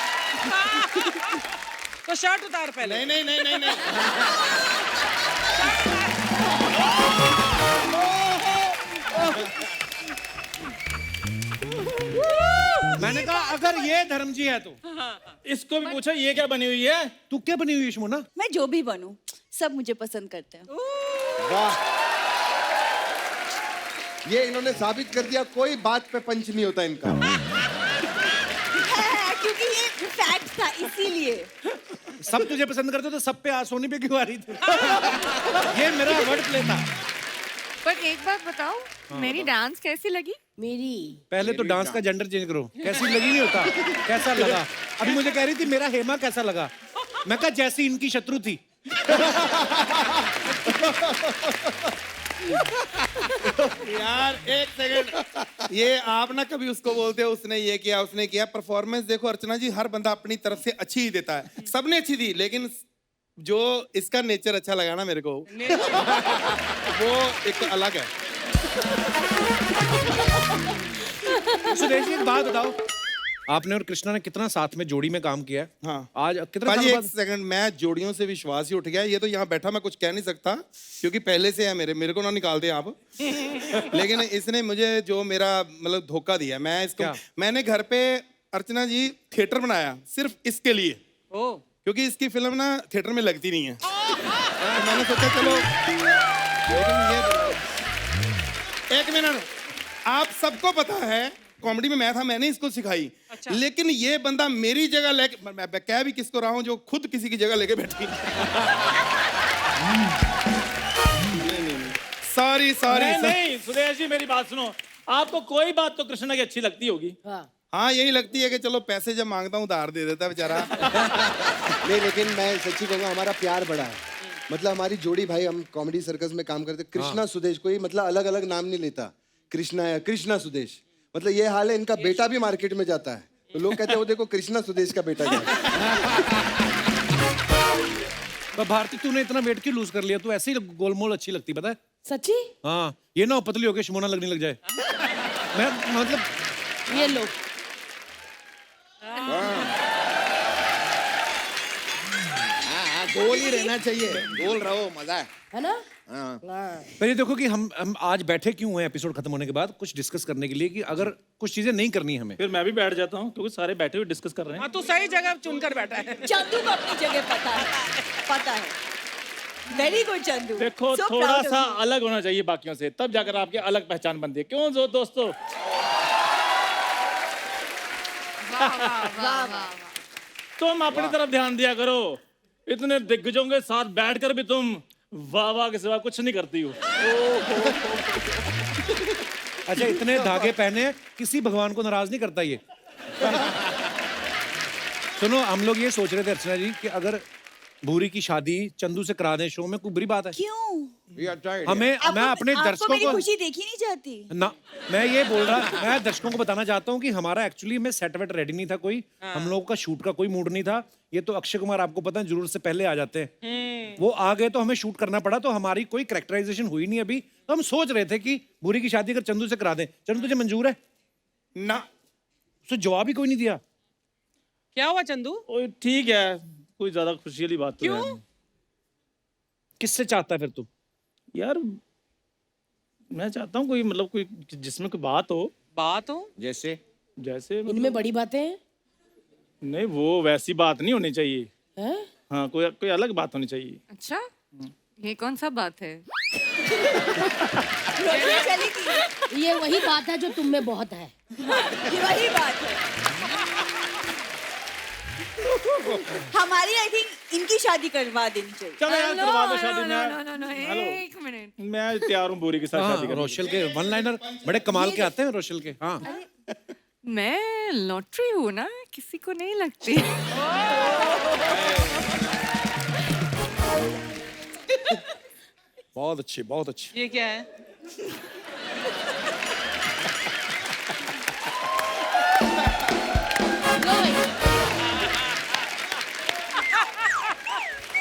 तो शर्ट उतार पहले। नहीं नहीं नहीं नहीं नहीं। ये धर्म जी है तो इसको भी पूछो ये क्या बनी हुई है? तू क्या बनी हुई है शमोना? मैं जो भी बनूं सब मुझे पसंद करते हैं। वाह, ये इन्होंने साबित कर दिया कोई बात पे पंच नहीं होता इनका। क्योंकि ये फैक्ट था इसीलिए। सब तुझे पसंद करते तो सब पे सोनी पे क्यों आ रही थी? ये मेरा वर्ड प्ले था। पर एक बात बताओ, मेरी डांस कैसी लगी? मेरी पहले तो डांस का जेंडर चेंज करो। कैसी लगी नहीं होता, कैसा लगा? अभी मुझे कह रही थी मेरा हेमा कैसा लगा, मैं कहा जैसी इनकी शत्रु थी। यार एक सेकंड, ये आप ना कभी उसको बोलते हो उसने ये किया उसने किया। परफॉर्मेंस देखो अर्चना जी, हर बंदा अपनी तरफ से अच्छी ही देता है, सबने अच्छी दी, लेकिन जो इसका नेचर अच्छा लगा ना मेरे को, वो एक अलग है। सुरेश जी एक बात बताओ, आपने और कृष्णा ने कितना साथ में जोड़ी में काम किया है? हाँ। आज कितना भाई साल एक बाद? सेकंड, मैं जोड़ियों से विश्वास ही उठ गया। ये तो यहाँ बैठा मैं कुछ कह नहीं सकता क्योंकि पहले से है मेरे को ना निकाल दे आप। लेकिन इसने मुझे जो मेरा मतलब धोखा दिया, मैं इसको मैंने घर पे अर्चना जी थिएटर बनाया सिर्फ इसके लिए, क्योंकि इसकी फिल्म ना थिएटर में लगती नहीं है। तो मैंने सोचा चलो, लेकिन ये एक मिनट, आप सबको पता है कॉमेडी में मैं था, मैंने इसको सिखाई। अच्छा। लेकिन ये बंदा मेरी जगह लेके, मैं कह भी किसको रहा हूं जो खुद किसी की जगह लेके बैठी। सॉरी नहीं सुरेश जी मेरी बात सुनो, आपको कोई बात तो कृष्णा की अच्छी लगती होगी। हाँ यही लगती है कि चलो पैसे जब मांगता हूँ उधार दे देता बेचारा। नहीं, लेकिन मैं सच्ची कहूँगा हमारा प्यार बड़ा है। मतलब हमारी जोड़ी, भाई हम कॉमेडी सर्कस में काम करते, कृष्णा सुदेश, कोई मतलब अलग अलग नाम नहीं लेता, कृष्णा या कृष्णा सुदेश। मतलब ये हाल है, इनका बेटा भी मार्केट में जाता है तो लोग कहते हैं वो देखो कृष्णा सुदेश का बेटा गया। तो भारती तूने इतना वेट क्यों लूज कर लिया? तू ऐसे ही गोलमोल अच्छी लगती, पता है? सच्ची? हाँ, ये ना पतली होके शमोना लगने लग जाए। मैं मतलब ये लो। गोल ही रहना चाहिए, गोल रहो, मजा है ना? पर ये देखो कि हम आज बैठे क्यों हैं एपिसोड खत्म होने के बाद, कुछ डिस्कस करने के लिए कि अगर कुछ चीजें नहीं करनी हमें। फिर मैं भी बैठ जाता हूँ क्योंकि सारे बैठे हुए डिस्कस कर रहे हैं। हाँ, तू सही जगह चुनकर बैठा है। चंदू को अपनी जगह पता है। Very good Chandu. देखो So थोड़ा proud of सा you. अलग होना चाहिए बाकियों से, तब जाकर आपकी अलग पहचान बनती है। क्यों जो दोस्तों? तुम अपनी तरफ ध्यान दिया करो, इतने दिग्गजों के साथ बैठकर भी तुम वाह वाह के सिवा कुछ नहीं करती हो। अच्छा, इतने धागे पहने, किसी भगवान को नाराज नहीं करता ये। सुनो, हम लोग ये सोच रहे थे अर्चना जी कि अगर भूरी की शादी चंदू से करा दें शो में, कोई बुरी बात है? क्यों? मैं अपने दर्शकों मेरी को खुशी देखी नहीं जाती ना, मैं ये बोल रहा, मैं दर्शकों को बताना चाहता हूँ कि हमारा एक्चुअली में सेट वेट रेडी नहीं था कोई, हम लोगों का शूट का कोई मूड नहीं था। ये तो अक्षय कुमार आपको पता है जरूर से पहले आ जाते हैं, वो आ गए तो हमें शूट करना पड़ा, तो हमारी कोई कैरेक्टराइजेशन हुई नहीं अभी। तो हम सोच रहे थे कि भूरी की शादी अगर चंदू से करा दें। चंदू तुझे मंजूर है? ना, उसने जवाब ही कोई नहीं दिया। क्या हुआ चंदू? ठीक है, कोई ज्यादा खुशी वाली बात तो क्यों? है। किससे चाहता है फिर तू? यार मैं चाहता हूँ कोई मतलब कोई जिसमें कोई बात हो। जैसे मतलब, इनमें बड़ी बातें हैं? नहीं वो वैसी बात नहीं होनी चाहिए। हैं? हाँ, कोई अलग बात होनी चाहिए। अच्छा, ये कौन सा बात है? ये वही बात है जो तुम में बहुत है। ये वही बात है। हमारी आई थिंक इनकी शादी करवा देनी चाहिए। चलो यार करवा दो शादी। नो, हेलो, एक मिनट। मैं तैयार हूँ भूरी के साथ शादी करने। रोशल के वन लाइनर बड़े कमाल के आते हैं रोशल के। हाँ, मैं लॉटरी हूँ ना, किसी को नहीं लगती। बहुत अच्छी, बहुत अच्छी। ये क्या है?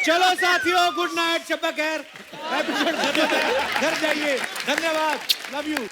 चलो साथियों, गुड नाइट, शब्बा खैर। एपिसोड खत्म है, घर जाइए। धन्यवाद, लव यू।